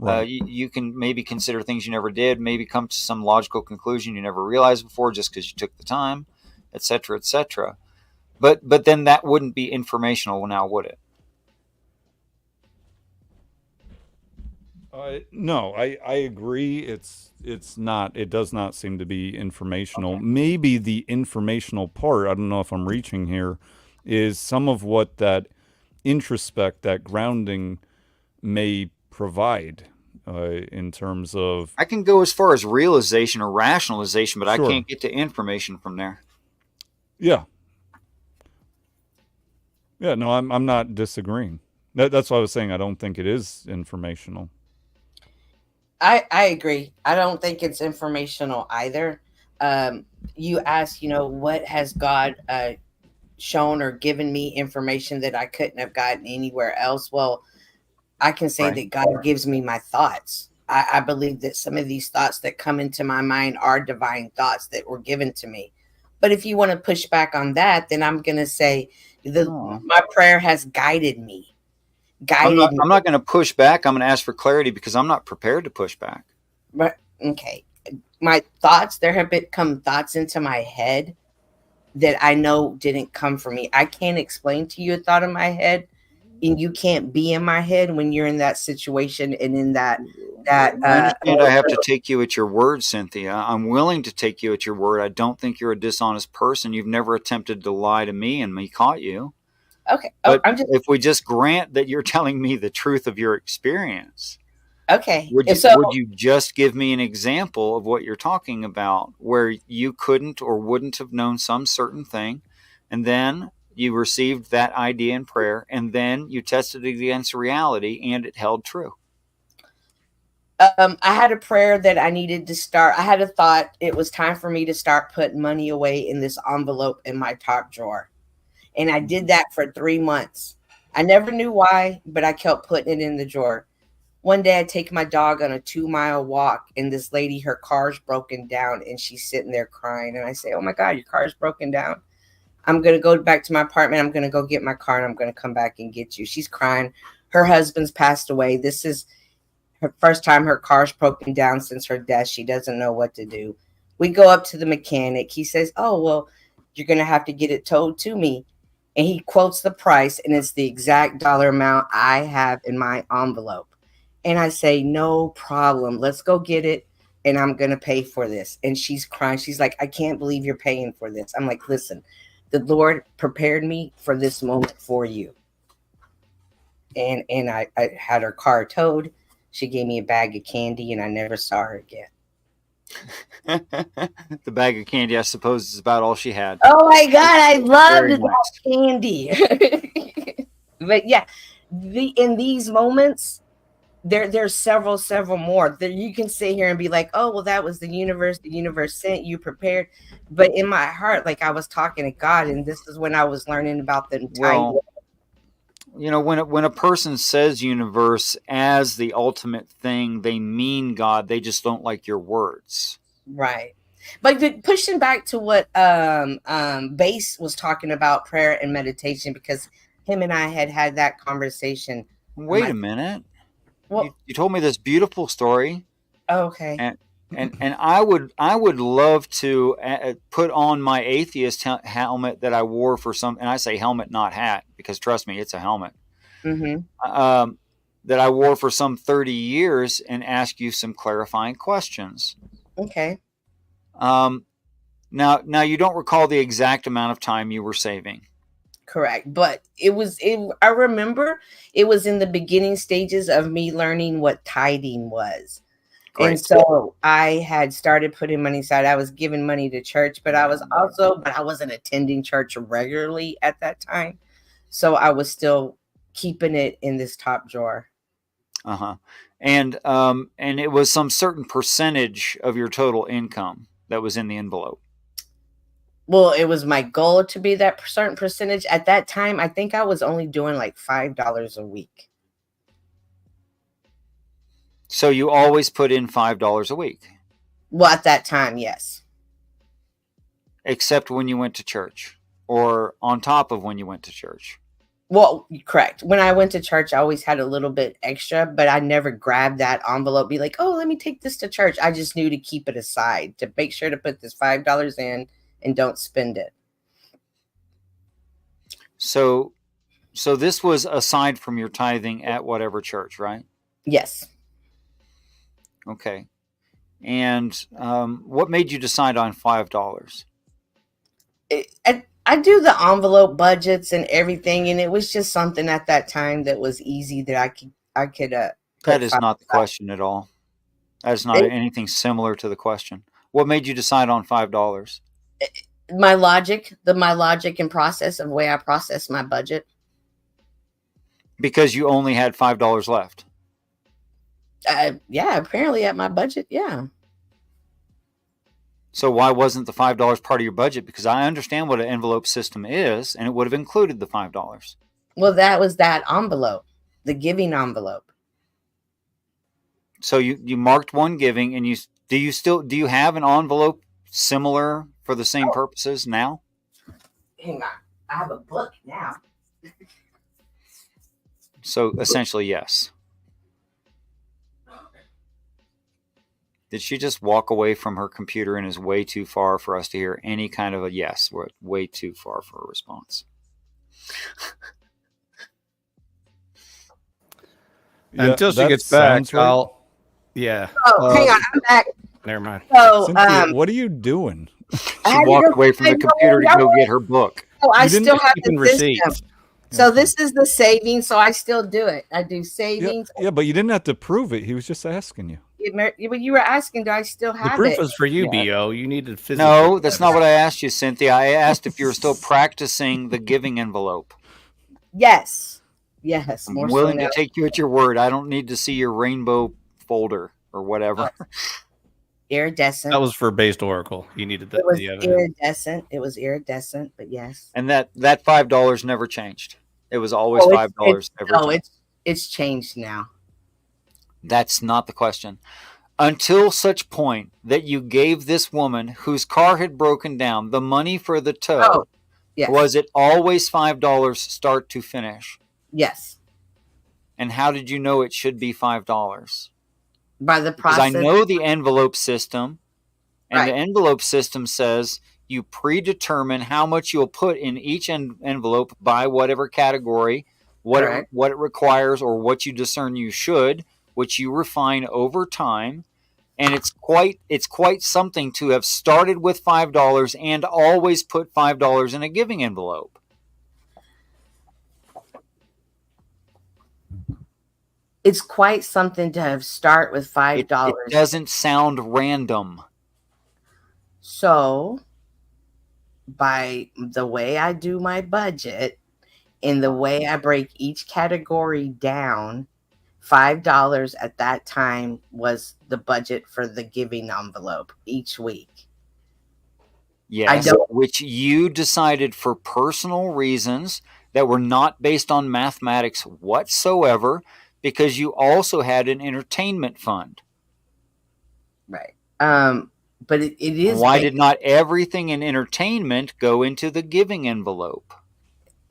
Right. You can maybe consider things you never did, maybe come to some logical conclusion you never realized before just because you took the time, etc., etc. But then that wouldn't be informational now, would it? No, I agree. It's not. It does not seem to be informational. Okay. Maybe the informational part, I don't know if I'm reaching here, is some of what that introspect, that grounding may provide in terms of... I can go as far as realization or rationalization, but Sure. I can't get to information from there. Yeah. Yeah, no, I'm not disagreeing. That's what I was saying. I don't think it is informational. I agree. I don't think it's informational either. You ask, what has God shown or given me information that I couldn't have gotten anywhere else? Well, I can say that God gives me my thoughts. I believe that some of these thoughts that come into my mind are divine thoughts that were given to me. But if you want to push back on that, then I'm going to say my prayer has guided me. I'm not going to push back. I'm going to ask for clarity because I'm not prepared to push back. But okay, my thoughts, there have come thoughts into my head that I know didn't come from me. I can't explain to you a thought in my head, and you can't be in my head when you're in that situation and in that. I understand I have to take you at your word, Cynthia. I'm willing to take you at your word. I don't think you're a dishonest person. You've never attempted to lie to me, and me caught you. Okay. But if we just grant that you're telling me the truth of your experience, okay, would you just give me an example of what you're talking about where you couldn't or wouldn't have known some certain thing, and then you received that idea in prayer, and then you tested it against reality, and it held true? I had a prayer that I needed to start. I had a thought. It was time for me to start putting money away in this envelope in my top drawer. And I did that for 3 months. I never knew why, but I kept putting it in the drawer. One day I take my dog on a 2-mile walk, and this lady, her car's broken down, and she's sitting there crying. And I say, "Oh my God, your car's broken down. I'm going to go back to my apartment. I'm going to go get my car, and I'm going to come back and get you." She's crying. Her husband's passed away. This is her first time her car's broken down since her death. She doesn't know what to do. We go up to the mechanic. He says, "Oh, well, you're going to have to get it towed to me." And he quotes the price, and it's the exact dollar amount I have in my envelope. And I say, "No problem. Let's go get it, and I'm going to pay for this." And she's crying. She's like, "I can't believe you're paying for this." I'm like, "Listen, the Lord prepared me for this moment for you." And I had her car towed. She gave me a bag of candy, and I never saw her again. The bag of candy, I suppose, is about all she had. Oh my God, I loved that candy. But yeah, in these moments, there's several more. You can sit here and be like, "Oh, well, that was the universe sent you, prepared." But in my heart, like, I was talking to God, and this is when I was learning about the well, when a person says universe as the ultimate thing, they mean God. They just don't like your words. Right. But pushing back to what Base was talking about, prayer and meditation, because him and I had that conversation. Wait a minute. Well, you told me this beautiful story. Okay. And I would love to put on my atheist helmet that I wore for some, and I say helmet, not hat, because trust me, it's a helmet. Mm-hmm. That I wore for some 30 years and ask you some clarifying questions. Okay. Now you don't recall the exact amount of time you were saving. Correct. But I remember it was in the beginning stages of me learning what tithing was. Great. And so I had started putting money aside. I was giving money to church, but I wasn't attending church regularly at that time. So I was still keeping it in this top drawer. And it was some certain percentage of your total income that was in the envelope. Well, it was my goal to be that certain percentage. At that time, I think I was only doing like $5 a week. So you always put in $5 a week? Well, at that time, yes. Except when you went to church, or on top of when you went to church? Well, correct. When I went to church, I always had a little bit extra, but I never grabbed that envelope, be like, oh, let me take this to church. I just knew to keep it aside, to make sure to put this $5 in and don't spend it. So this was aside from your tithing at whatever church, right? Yes. Okay. And what made you decide on $5? I do the envelope budgets and everything, and it was just something at that time that was easy that I could. That is not the question at all. That is not anything similar to the question. What made you decide on $5? My logic and process of the way I process my budget. Because you only had $5 left. Yeah, apparently at my budget, yeah. So why wasn't the $5 part of your budget? Because I understand what an envelope system is, and it would have included the $5. Well, that was that envelope, the giving envelope. So you marked one giving, and do you have an envelope similar for the same purposes now? Hang on, I have a book now. So essentially, yes. Did she just walk away from her computer and is way too far for us to hear any kind of a yes? We're way too far for a response. Until she gets back, I'll. Yeah. Oh, hang on, I'm back. Never mind. So, Cynthia, what are you doing? She walked away from the computer to go get her book. Oh, I still have the receipts. system. So this is the savings. So I still do it. I do savings. Yeah, but you didn't have to prove it. He was just asking you. You were asking, do I still have the proof it? was for you, Bo. You needed physical. No, that's not what I asked you, Cynthia. I asked if you were still practicing the giving envelope. Yes. I'm willing to take you at your word. I don't need to see your rainbow folder or whatever. Iridescent. That was for based Oracle. You needed that. It was iridescent. It was iridescent, but yes. And that $5 never changed. It was always $5 every time. It's changed now. That's not the question. Until such point that you gave this woman whose car had broken down the money for the tow, yes. Was it always $5 start to finish? Yes. And how did you know it should be $5? By the process. Because I know the envelope system, and the envelope system says you predetermine how much you'll put in each envelope by whatever category, what it requires, or what you discern you should, which you refine over time. And it's quite something to have started with $5 and always put $5 in a giving envelope. It's quite something to have start with $5. It doesn't sound random. So, by the way I do my budget and the way I break each category down, $5 at that time was the budget for the giving envelope each week. Yes, which you decided for personal reasons that were not based on mathematics whatsoever, because you also had an entertainment fund. Right. But it is. Why did not everything in entertainment go into the giving envelope?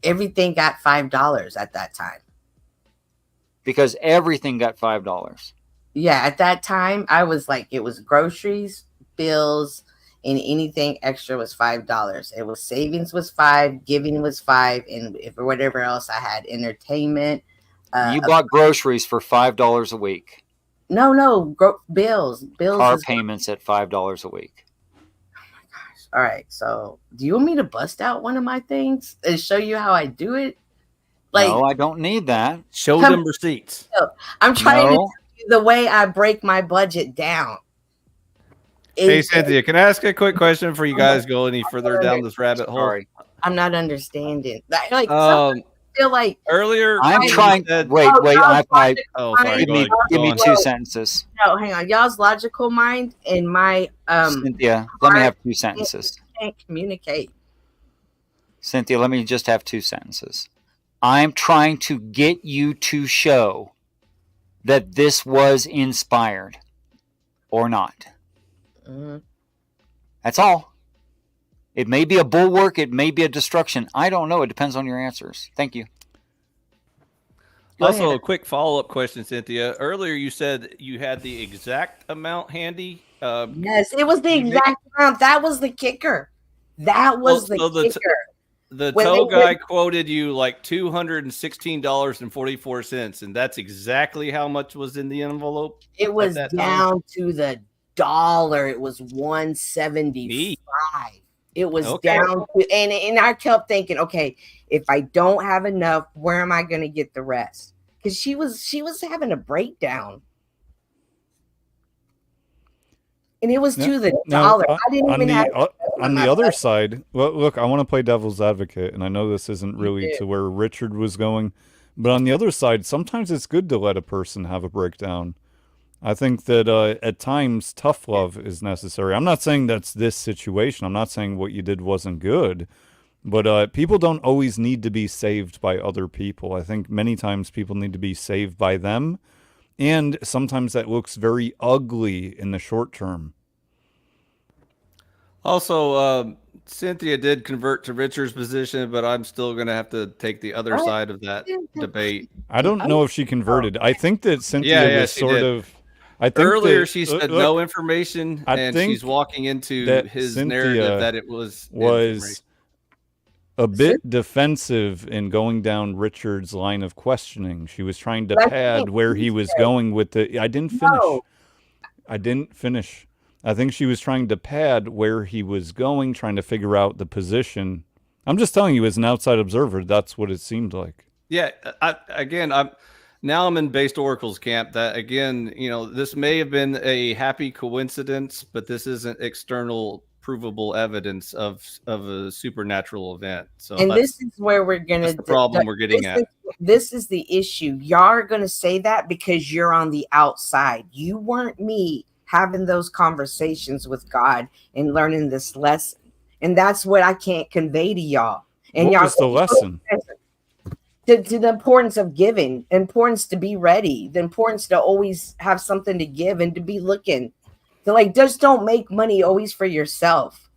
Everything got $5 at that time. Because everything got $5. Yeah, at that time, I was like, it was groceries, bills, and anything extra was $5. It was savings was $5, giving was $5, and if whatever else I had, entertainment. You bought groceries for $5 a week. No, bills. Car payments at $5 a week. Oh my gosh! All right, so do you want me to bust out one of my things and show you how I do it? Like, no, I don't need that. Show them receipts. I'm trying to tell you the way I break my budget down. Hey, Cynthia, can I ask a quick question before you guys go any further down this rabbit hole? Sorry. I'm not understanding. Like, feel like earlier. I'm trying. Wait. Give me 2 sentences. No, hang on. Y'all's logical mind and my Cynthia, let me have 2 sentences. Can't communicate. Cynthia, let me just have 2 sentences. I'm trying to get you to show that this was inspired or not. Mm-hmm. That's all. It may be a bulwark. It may be a destruction. I don't know. It depends on your answers. Thank you. Also, a quick follow-up question, Cynthia. Earlier, you said you had the exact amount handy. Yes, it was the exact amount. That was the kicker. That was the kicker. The tow guy quoted you like $216.44, and that's exactly how much was in the envelope. It was down to the dollar. It was $1.75. It was down to, and I kept thinking, okay, if I don't have enough, where am I going to get the rest? Because she was having a breakdown, and it was to the dollar. I didn't even have on the other side. Well, look, I want to play devil's advocate, and I know this isn't really to where Richard was going, but on the other side, sometimes it's good to let a person have a breakdown. I think that at times tough love is necessary. I'm not saying that's this situation. I'm not saying what you did wasn't good, but people don't always need to be saved by other people. I think many times people need to be saved by them, and sometimes that looks very ugly in the short term. Also, Cynthia did convert to Richard's position, but I'm still going to have to take the other side of that debate. I don't know if she converted. I think that Cynthia was sort of... I think earlier she said no information, and she's walking into his narrative that it was a bit defensive in going down Richard's line of questioning. She was trying to pad where he was going with the... I didn't finish. I think she was trying to pad where he was going, trying to figure out the position. I'm just telling you, as an outside observer, that's what it seemed like. Yeah, I'm in Based Oracle's camp. That again, this may have been a happy coincidence, but this isn't external provable evidence of a supernatural event. So, and this is where we're gonna the problem we're getting at. This is the issue. Y'all are gonna say that because you're on the outside. You weren't me having those conversations with God and learning this lesson, and that's what I can't convey to y'all. And what was the lesson? To the importance of giving, importance to be ready, the importance to always have something to give and to be looking. To just don't make money always for yourself.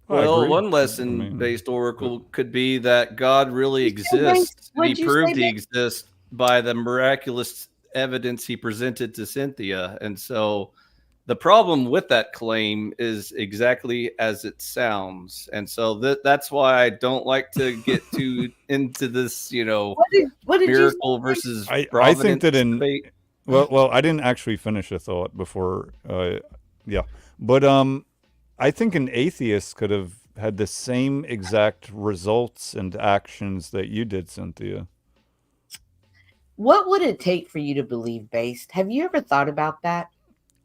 Well, one lesson Based Oracle could be that God really exists. He proved he exists by the miraculous evidence he presented to Cynthia. And so the problem with that claim is exactly as it sounds. And so that's why I don't like to get too into this, what did miracle versus providence. I think that well, I didn't actually finish a thought before. But I think an atheist could have had the same exact results and actions that you did, Cynthia. What would it take for you to believe Based? Have you ever thought about that?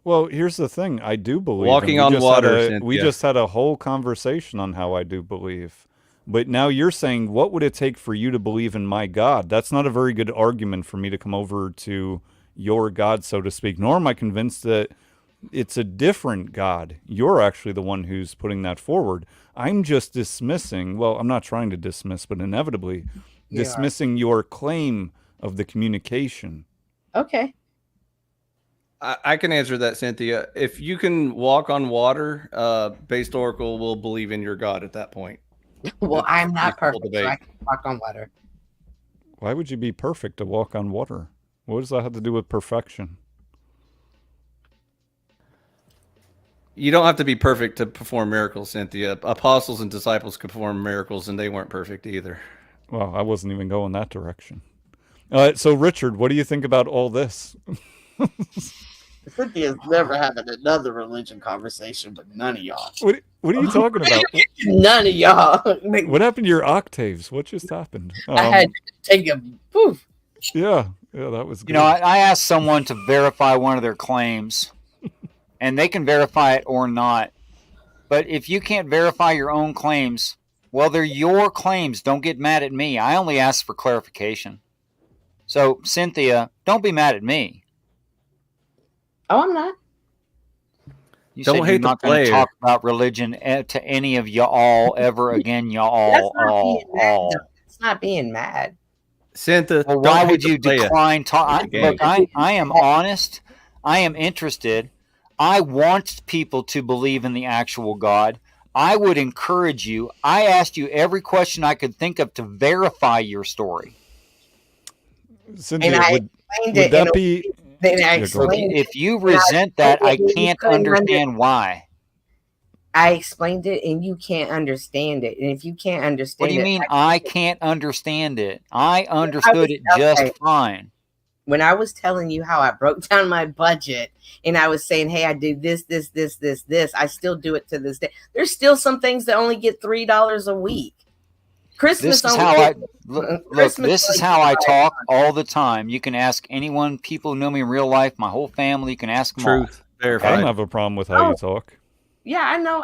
Well, here's the thing. I do believe. Walking on water. We just had a whole conversation on how I do believe. But now you're saying, what would it take for you to believe in my God? That's not a very good argument for me to come over to your God, so to speak. Nor am I convinced that it's a different God. You're actually the one who's putting that forward. I'm just dismissing. Well, I'm not trying to dismiss, but inevitably dismissing your claim of the communication. Okay. I can answer that, Cynthia. If you can walk on water, Based Oracle will believe in your God at that point. Well, I'm not perfect, so I can walk on water. Why would you be perfect to walk on water? What does that have to do with perfection? You don't have to be perfect to perform miracles, Cynthia. Apostles and disciples could perform miracles, and they weren't perfect either. Well, I wasn't even going that direction. So, Richard, what do you think about all this? Cynthia's never having another religion conversation with none of y'all. What are you talking about? None of y'all. What happened to your octaves? What just happened? I had to take a poof. Yeah, that was good. I asked someone to verify one of their claims, and they can verify it or not. But if you can't verify your own claims, well, they're your claims. Don't get mad at me. I only asked for clarification. So, Cynthia, don't be mad at me. Oh, I'm not. You don't said you're not going to talk about religion to any of y'all ever again, y'all. It's not being mad. Cynthia, well, why would you decline talk? Look, I am honest. I am interested. I want people to believe in the actual God. I would encourage you. I asked you every question I could think of to verify your story. Cynthia, I would explained it. that be? Then I Yeah, go ahead. explained it. If you resent that, I can't couldn't understand why. I explained it, and you can't understand it. And if you can't understand What do you it, mean I can't understand it? I understood it just fine. When I was telling you how I broke down my budget and I was saying, hey, I do this, I still do it to this day. There's still some things that only get $3 a week. Christmas This is only how gets, look, Christmas this is only how I gets talk all the time. You can ask anyone, people who know me in real life, my whole family, you can ask them all. Truth. I don't Verified. have a problem with how you talk. Yeah, I know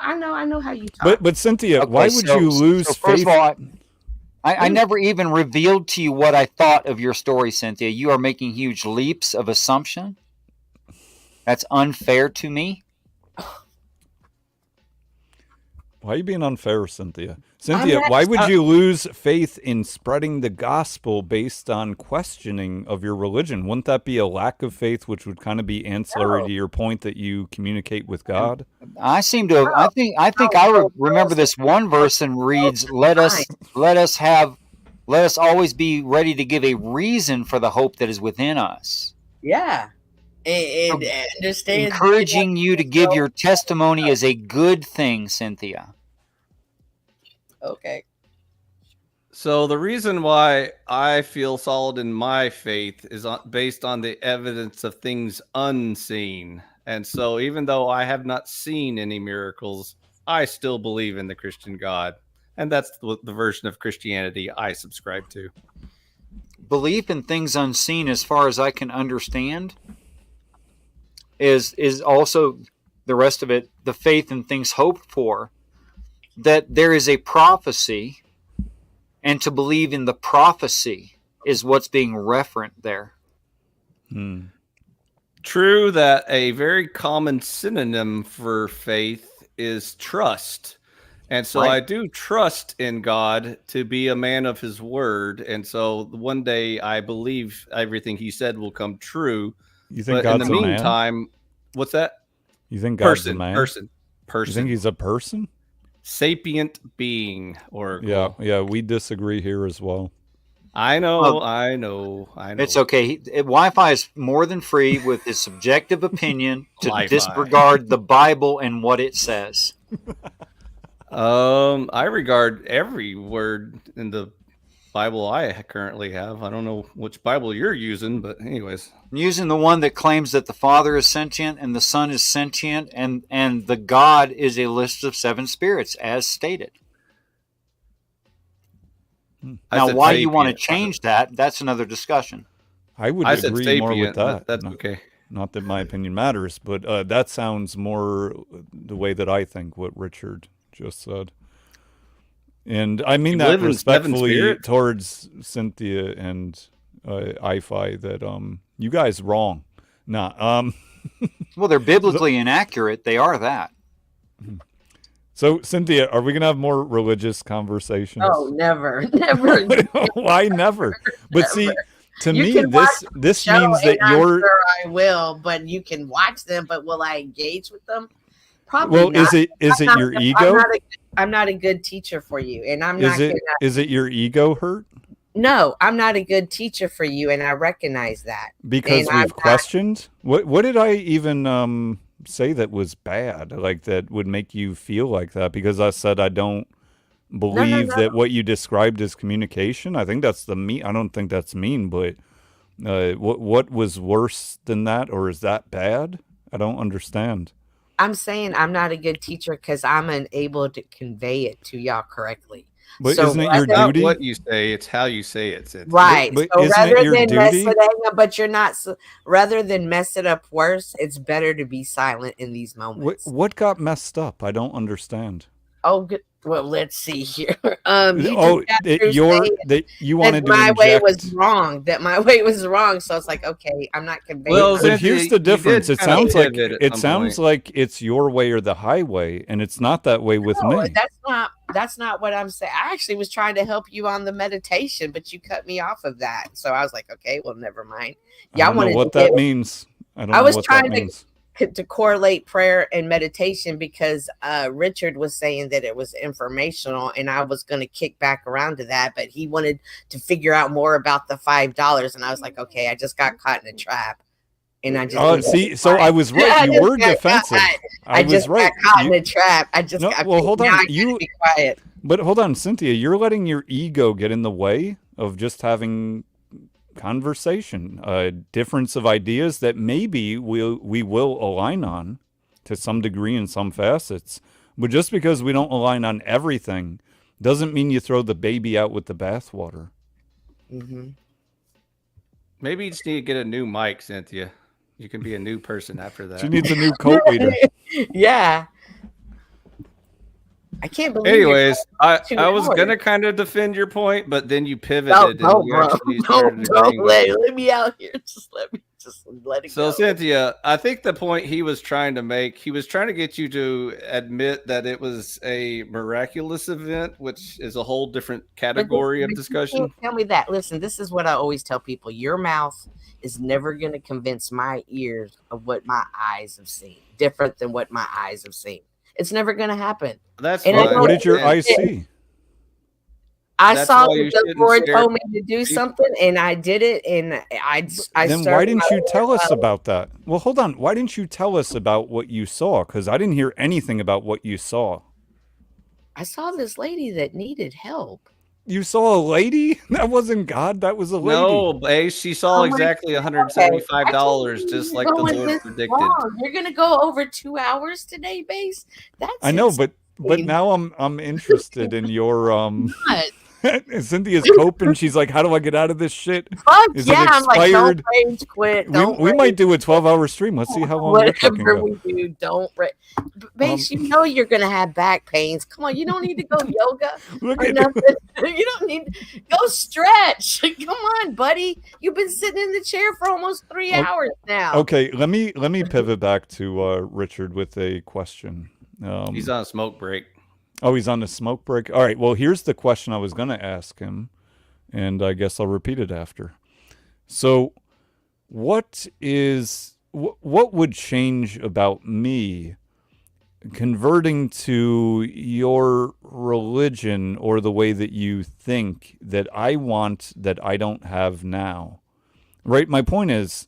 how you talk. But Cynthia, Okay, why would you lose first faith? of all, I never even revealed to you what I thought of your story, Cynthia. You are making huge leaps of assumption. That's unfair to me. Why are you being unfair, Cynthia? Cynthia, why would you lose faith in spreading the gospel based on questioning of your religion? Wouldn't that be a lack of faith, which would kind of be ancillary to your point that you communicate with God? I seem to. I think I remember this one verse and reads, "Let us always be ready to give a reason for the hope that is within us." Yeah. And understand. Encouraging you to give your testimony is a good thing, Cynthia. Okay. So the reason why I feel solid in my faith is based on the evidence of things unseen. And so even though I have not seen any miracles, I still believe in the Christian God. And that's the version of Christianity I subscribe to. Belief in things unseen, as far as I can understand, is also the rest of it, the faith in things hoped for, that there is a prophecy, and to believe in the prophecy is what's being referenced there. True that a very common synonym for faith is trust. And so I do trust in God to be a man of his word. And so one day I believe everything he said will come true. You think but God's in the meantime, a man? What's that? You think God's person, a man? Person. You think he's a person? Sapient being, or yeah, we disagree here as well. I know. It's okay. Wi-Fi is more than free with his subjective opinion to disregard the Bible and what it says. I regard every word in the Bible I currently have. I don't know which Bible you're using, but anyways. I'm using the one that claims that the Father is sentient and the Son is sentient and the God is a list of 7 spirits, as stated. Now, why you want to change that, that's another discussion. I would agree more with that. That's okay. Not that my opinion matters, but that sounds more the way that I think what Richard just said. And I mean that respectfully towards Cynthia and IFI, that you guys wrong. Nah. Well, they're biblically inaccurate. They are that. So, Cynthia, are we going to have more religious conversations? Oh, never. Why never? But never. See, to me, this means that you're... Sure I will, but you can watch them, but will I engage with them? Probably well, not. Is it your ego? I'm not a good teacher for you, and I'm not. Is it your ego hurt? No, I'm not a good teacher for you, and I recognize that. Because we've questioned? What did I even say that was bad? Like that would make you feel like that? Because I said I don't believe that what you described as communication. I think that's I don't think that's mean, but what was worse than that, or is that bad? I don't understand. I'm saying I'm not a good teacher because I'm unable to convey it to y'all correctly. But so isn't it your duty? Not what you say, it's how you say it. Right. But so isn't it your duty? Rather than mess it up worse, it's better to be silent in these moments. What got messed up? I don't understand. Oh, good. Well, let's see here. You wanted to my way was wrong. That my way was wrong. So it's like, okay, I'm not conveying. Well, but here's the difference. It sounds like it's your way or the highway, and it's not that way with me. That's not what I'm saying. I actually was trying to help you on the meditation, but you cut me off of that. So I was like, okay, well, never mind. I don't know what that means. I don't know what that means. to correlate prayer and meditation because Richard was saying that it was informational, and I was going to kick back around to that, but he wanted to figure out more about the $5, and I was like, okay, I just got caught in a trap. And I just see, so I was right. You were defensive. I was right. Got caught in a trap. I just got hold on. Be quiet. But hold on, Cynthia, you're letting your ego get in the way of just having conversation, a difference of ideas that maybe we will align on to some degree in some facets. But just because we don't align on everything doesn't mean you throw the baby out with the bathwater. Mm-hmm. Maybe you just need to get a new mic, Cynthia. You can be a new person after that. She needs a new coat leader. Yeah. I can't believe. Anyways, I was gonna kind of defend your point, but then you pivoted. Don't let me out here. Just let it so, go. Cynthia, I think the point he was trying to make, he was trying to get you to admit that it was a miraculous event, which is a whole different category of discussion. You can't tell me that. Listen, this is what I always tell people: your mouth is never going to convince my ears of what my eyes have seen, different than what my eyes have seen. It's never going to happen. That's what did your eyes see? I saw that the Lord told me to do something, and I did it. And I then why didn't you tell us about that? Well, hold on. Why didn't you tell us about what you saw? Because I didn't hear anything about what you saw. I saw this lady that needed help. You saw a lady? That wasn't God. That was a lady. No, babe, she saw exactly $175, just like the Lord predicted. You're gonna go over 2 hours today, Base. That's I know, but now I'm interested in your Cynthia's coping. She's like, how do I get out of this shit? Is it expired? I'm like, don't rage quit. We might do a 12-hour stream. Let's see how long whatever we do. Don't rage. Base, you know you're gonna have back pains. Come on, you don't need to go yoga or nothing. You don't need to go stretch. Come on, buddy. You've been sitting in the chair for almost 3 hours now. Okay, let me pivot back to Richard with a question. He's on a smoke break. Oh, he's on the smoke break? All right, well, here's the question I was going to ask him, and I guess I'll repeat it after. So, what would change about me converting to your religion or the way that you think that I want that I don't have now? Right? My point is,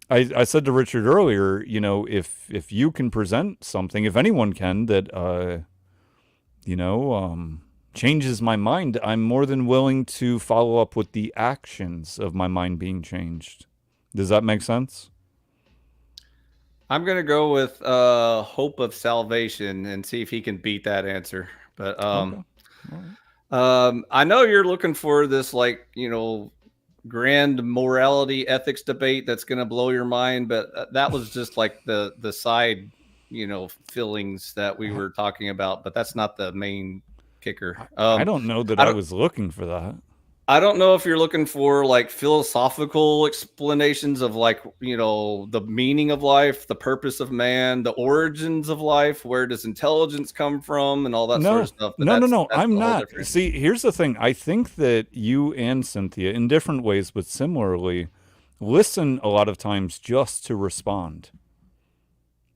I said to Richard earlier, you know, if you can present something, if anyone can, that changes my mind, I'm more than willing to follow up with the actions of my mind being changed. Does that make sense? I'm going to go with hope of salvation and see if he can beat that answer. But okay. I know you're looking for this, like, grand morality ethics debate that's going to blow your mind. But that was just like the side fillings that we were talking about, but that's not the main kicker. I don't know that I was looking for that. I don't know if you're looking for like philosophical explanations of like, the meaning of life, the purpose of man, the origins of life, where does intelligence come from, and all that sort of stuff. But no, I'm not. See, here's the thing. I think that you and Cynthia, in different ways, but similarly, listen a lot of times just to respond.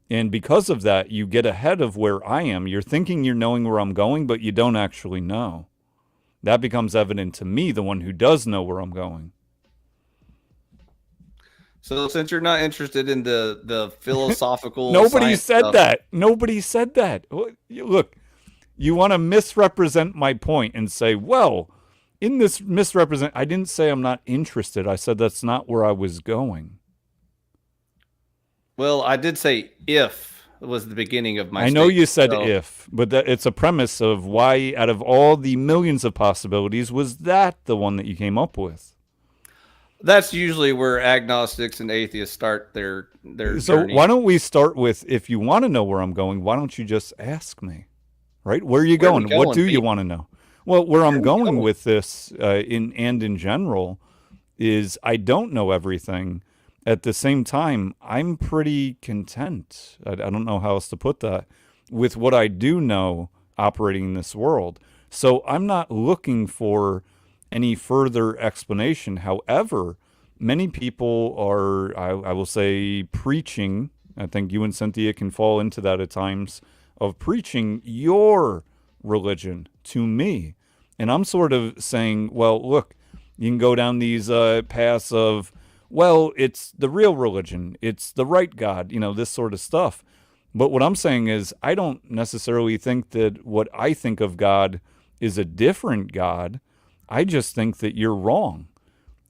And because of that, you get ahead of where I am. You're thinking you're knowing where I'm going, but you don't actually know. That becomes evident to me, the one who does know where I'm going. So since you're not interested in the philosophical... Nobody said that. Nobody said that. Look, you want to misrepresent my point and say, well, in this I didn't say I'm not interested. I said that's not where I was going. Well, I did say if was the beginning of my I know you said if, but it's a premise of why out of all the millions of possibilities, was that the one that you came up with? That's usually where agnostics and atheists start their So journey. Why don't we start with, if you want to know where I'm going, why don't you just ask me? Right? Where are you going? What do you want to know? Well, where I'm going with this in general is I don't know everything. At the same time, I'm pretty content. I don't know how else to put that, with what I do know operating in this world. So I'm not looking for any further explanation. However, many people are, I will say, preaching I think you and Cynthia can fall into that at times of preaching your religion to me. And I'm sort of saying, well, look, you can go down these paths of, well, it's the real religion, it's the right God, this sort of stuff. But what I'm saying is, I don't necessarily think that what I think of God is a different God. I just think that you're wrong.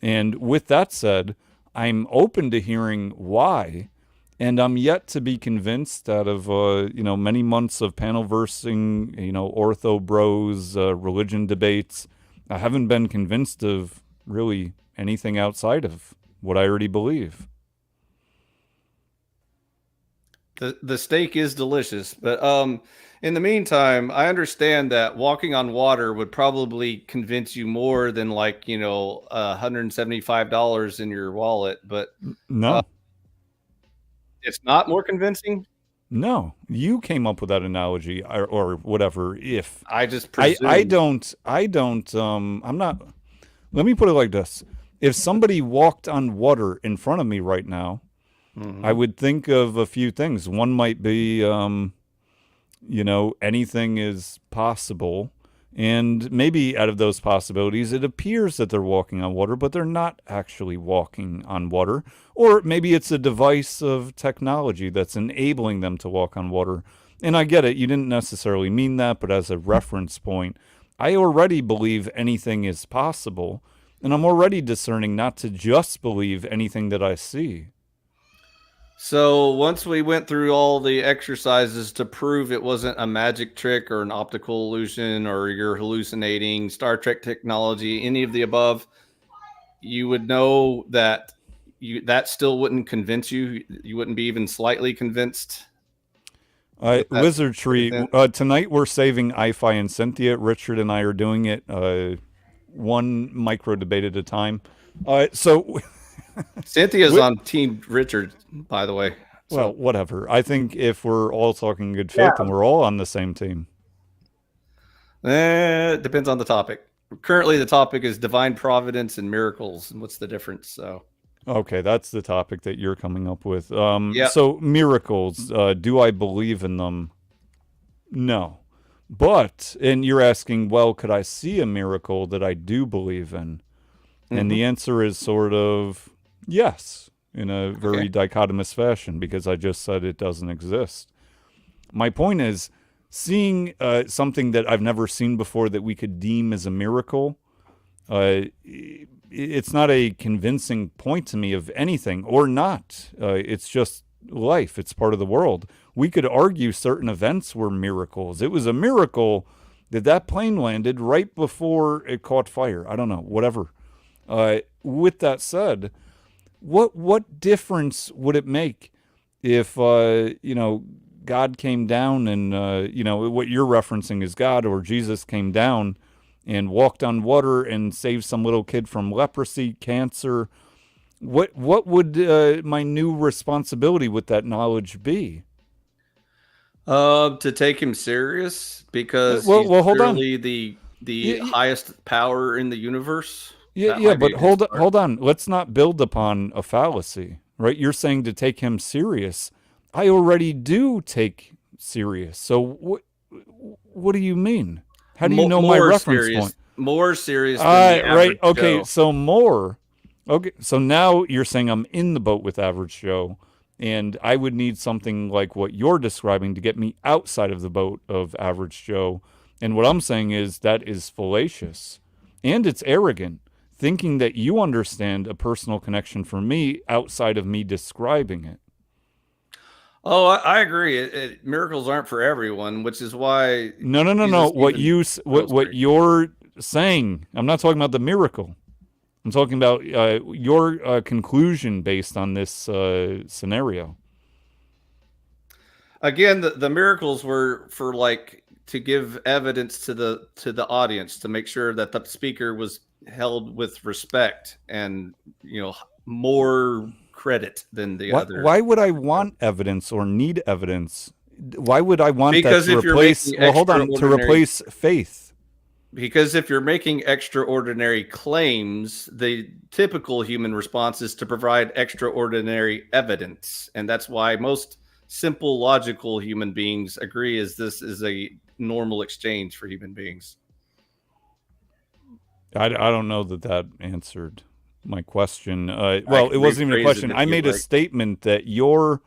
And with that said, I'm open to hearing why, and I'm yet to be convinced out of, many months of panel versing, ortho bros, religion debates. I haven't been convinced of really anything outside of what I already believe. The steak is delicious, but in the meantime, I understand that walking on water would probably convince you more than $175 in your wallet. But no, it's not more convincing. No, you came up with that analogy or whatever. If I just presume. I'm not. Let me put it like this: if somebody walked on water in front of me right now, I would think of a few things. One might be, anything is possible. And maybe out of those possibilities, it appears that they're walking on water, but they're not actually walking on water. Or maybe it's a device of technology that's enabling them to walk on water. And I get it. You didn't necessarily mean that, but as a reference point, I already believe anything is possible. And I'm already discerning not to just believe anything that I see. So once we went through all the exercises to prove it wasn't a magic trick or an optical illusion or you're hallucinating, Star Trek technology, any of the above, you would know that that still wouldn't convince you. You wouldn't be even slightly convinced. Wizardry, tonight we're saving I-Fi and Cynthia. Richard and I are doing it one micro debate at a time. So... Cynthia's on Team Richard, by the way. So. Well, whatever. I think if we're all talking good faith, then we're all on the same team. It depends on the topic. Currently, the topic is divine providence and miracles, and what's the difference? So, okay, that's the topic that you're coming up with. So miracles, do I believe in them? No, but and you're asking, well, could I see a miracle that I do believe in? And the answer is sort of. Yes, in a very dichotomous fashion, because I just said it doesn't exist. My point is, seeing something that I've never seen before that we could deem as a miracle, it's not a convincing point to me of anything, or not. It's just life. It's part of the world. We could argue certain events were miracles. It was a miracle that plane landed right before it caught fire. I don't know, whatever. With that said... What difference would it make if, God came down and, what you're referencing is God, or Jesus came down and walked on water and saved some little kid from leprosy, cancer? What would my new responsibility with that knowledge be? To take him serious, because he's hold on. The highest power in the universe. But hold on. Let's not build upon a fallacy, right? You're saying to take him serious. I already do take serious. So what do you mean? How do you know my reference point? More serious than the average right. Okay, Joe. so more. Okay, so now you're saying I'm in the boat with average Joe, and I would need something like what you're describing to get me outside of the boat of average Joe. And what I'm saying is that is fallacious, and it's arrogant. Thinking that you understand a personal connection for me outside of me describing it. Oh, I agree. Miracles aren't for everyone, which is why. No. What you're saying, I'm not talking about the miracle. I'm talking about your conclusion based on this scenario. Again, the miracles were for to give evidence to the audience to make sure that the speaker was held with respect and more credit than the other. Why would I want evidence or need evidence? Why would I want because that to replace? Well, hold on, to replace faith. Because if you're making extraordinary claims, the typical human response is to provide extraordinary evidence. And that's why most simple, logical human beings agree is this is a normal exchange for human beings. I don't know that answered my question. Well, it wasn't even a question. I made a statement that you're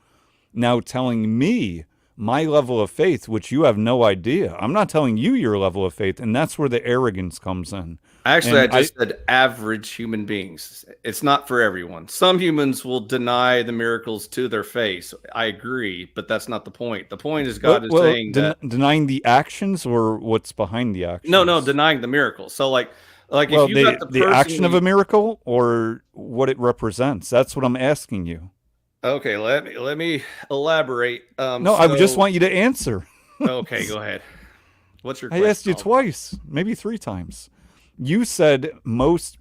now telling me my level of faith, which you have no idea. I'm not telling you your level of faith, and that's where the arrogance comes in. Actually, I just said average human beings. It's not for everyone. Some humans will deny the miracles to their face. I agree, but that's not the point. The point is God is saying that denying the actions or what's behind the actions. No, denying the miracles. So like if you got the action of a miracle or what it represents. That's what I'm asking you. Okay, let me elaborate. No, I just want you to answer. Okay, go ahead. What's your question? I asked you twice, maybe 3 times. You said most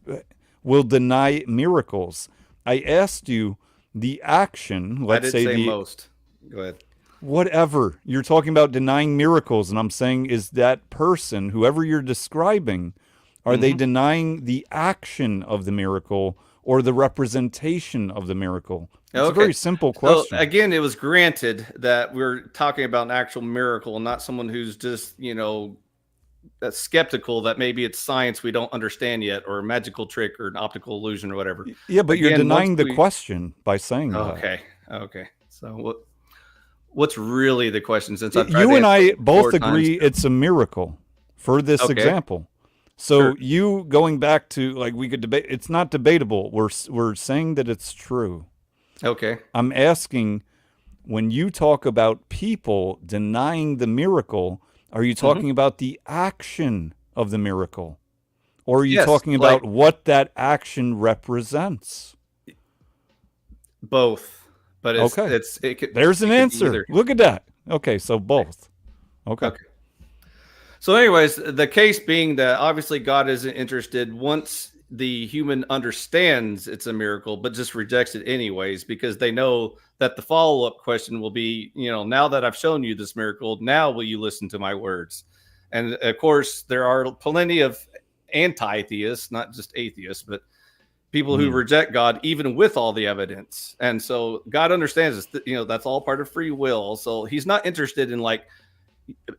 will deny miracles. I asked you the action. Let's say most. Go ahead. Whatever. You're talking about denying miracles, and I'm saying, is that person, whoever you're describing, are they denying the action of the miracle or the representation of the miracle? It's a very simple question. So again, it was granted that we're talking about an actual miracle and not someone who's just, skeptical that maybe it's science we don't understand yet, or a magical trick or an optical illusion or whatever. Yeah, but you're denying the question by saying that. Okay. So what's really the question? Since you and I both agree it's a miracle for this example. So you going back to, like, we could debate. It's not debatable. We're saying that it's true. Okay. I'm asking, when you talk about people denying the miracle, are you talking about the action of the miracle? Or are you talking about what that action represents? Both. But there's an answer. Look at that. Okay, so both. Okay. So anyways, the case being that obviously God isn't interested once the human understands it's a miracle, but just rejects it anyways, because they know that the follow-up question will be, now that I've shown you this miracle, now will you listen to my words? And of course, there are plenty of anti-theists, not just atheists, but people who reject God, even with all the evidence. And so God understands this, that's all part of free will. So he's not interested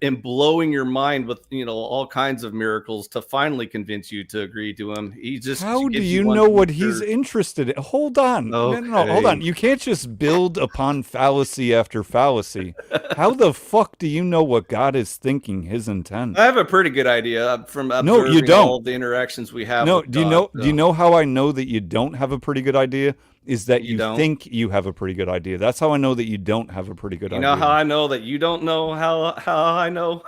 in blowing your mind with all kinds of miracles to finally convince you to agree to him. He just how do you know what he's interested in? Hold on. Okay. No, hold on. You can't just build upon fallacy after fallacy. How the fuck do you know what God is thinking, his intent? I have a pretty good idea from observing no, you don't. all of the interactions we have. No, with do you know how I know that you don't have a pretty good idea? Is that you think you have a pretty good idea. That's how I know that you don't have a pretty good idea. You know how I know that you don't know how I know?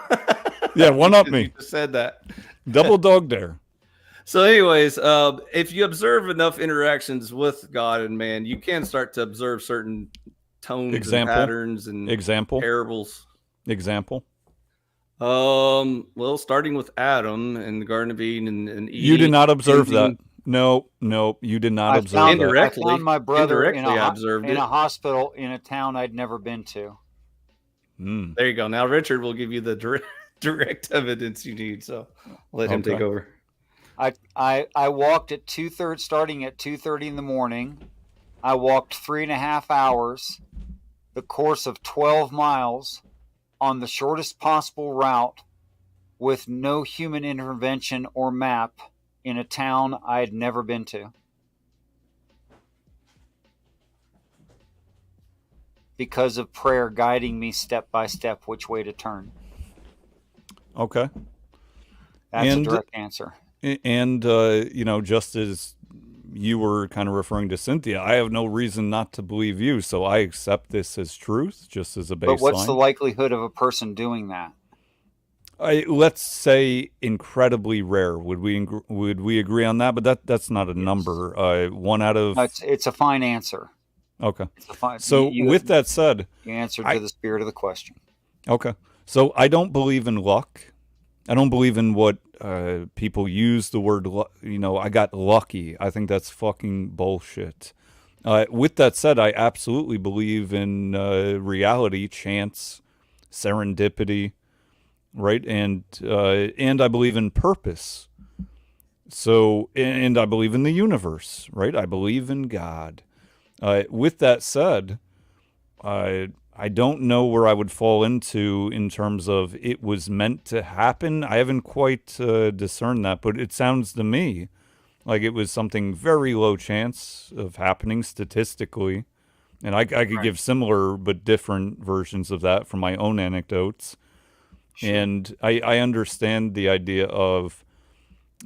Yeah, one up me. You just said that. Double dog dare. So anyways, if you observe enough interactions with God and man, you can start to observe certain tones and patterns and parables. Example. Well, starting with Adam and the Garden of Eden and Eve. You did not observe that. No, you did not observe that. I found my brother in a hospital in a town I'd never been to. There you go. Now Richard will give you the direct evidence you need. So let him take over. I walked at 2:30, starting at 2:30 in the morning. I walked 3.5 hours, the course of 12 miles on the shortest possible route with no human intervention or map in a town I had never been to. Because of prayer guiding me step by step which way to turn. Okay. That's a direct answer. And, just as you were kind of referring to Cynthia, I have no reason not to believe you, so I accept this as truth, just as a baseline. But what's the likelihood of a person doing that? Let's say incredibly rare. Would we agree on that? But that's not a number. 1 out of. It's a fine answer. Okay. With that said, you answered to the spirit of the question. Okay. So I don't believe in luck. I don't believe in what people use the word. I got lucky. I think that's fucking bullshit. With that said, I absolutely believe in reality, chance, serendipity. right? And I believe in purpose. So, and I believe in the universe, right? I believe in God. With that said, I don't know where I would fall into in terms of it was meant to happen. I haven't quite discerned that, but it sounds to me like it was something very low chance of happening statistically. And I could give similar but different versions of that from my own anecdotes. Sure. And I understand the idea of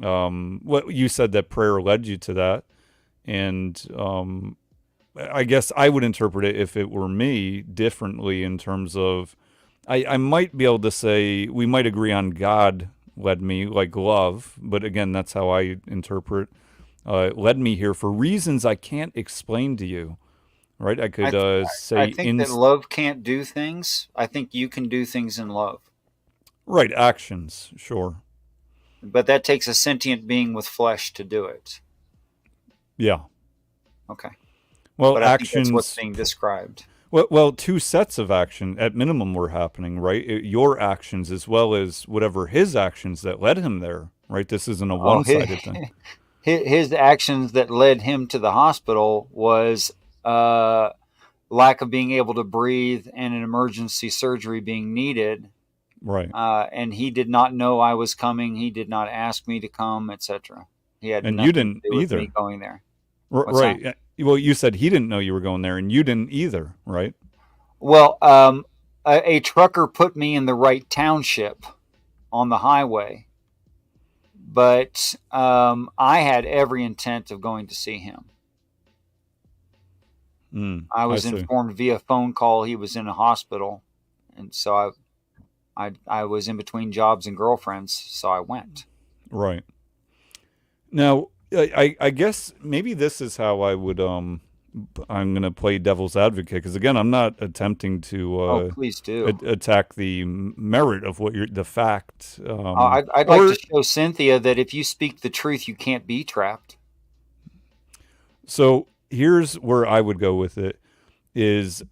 what you said, that prayer led you to that. And I guess I would interpret it, if it were me, differently in terms of I might be able to say we might agree on God led me, like love, but again, that's how I interpret led me here for reasons I can't explain to you. Right? I could say I think that love can't do things. I think you can do things in love. Right, actions, sure. But that takes a sentient being with flesh to do it. Yeah. Okay. Well, but actions. I think that's what's being described. Well, two sets of action at minimum were happening, right? Your actions as well as whatever his actions that led him there, right? This isn't a one-sided thing. His actions that led him to the hospital was lack of being able to breathe and an emergency surgery being needed. Right. And he did not know I was coming. He did not ask me to come, etc. He had and nothing you didn't to do with either. me going there. Right. That? Well, you said he didn't know you were going there, and you didn't either, right? Well, a trucker put me in the right township on the highway, but I had every intent of going to see him. I was informed via phone call he was in a hospital, and so I was in between jobs and girlfriends, so I went. Right. Now, I guess maybe this is how I would I'm going to play devil's advocate, because again, I'm not attempting to please do attack the merit of what the fact. I'd like to show Cynthia that if you speak the truth, you can't be trapped. So here's where I would go with it is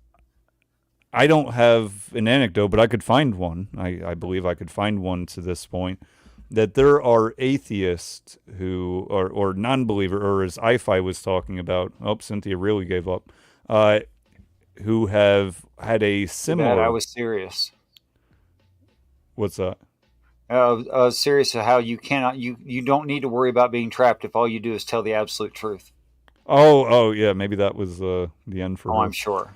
I don't have an anecdote, but I could find one. I believe I could find one to this point, that there are atheists who or non-believer, or as I-Fi was talking about, Cynthia really gave up, who have had a similar... I was serious. What's that? I was serious of how you cannot, you don't need to worry about being trapped if all you do is tell the absolute truth. Oh, yeah, maybe that was the end for her. I'm sure.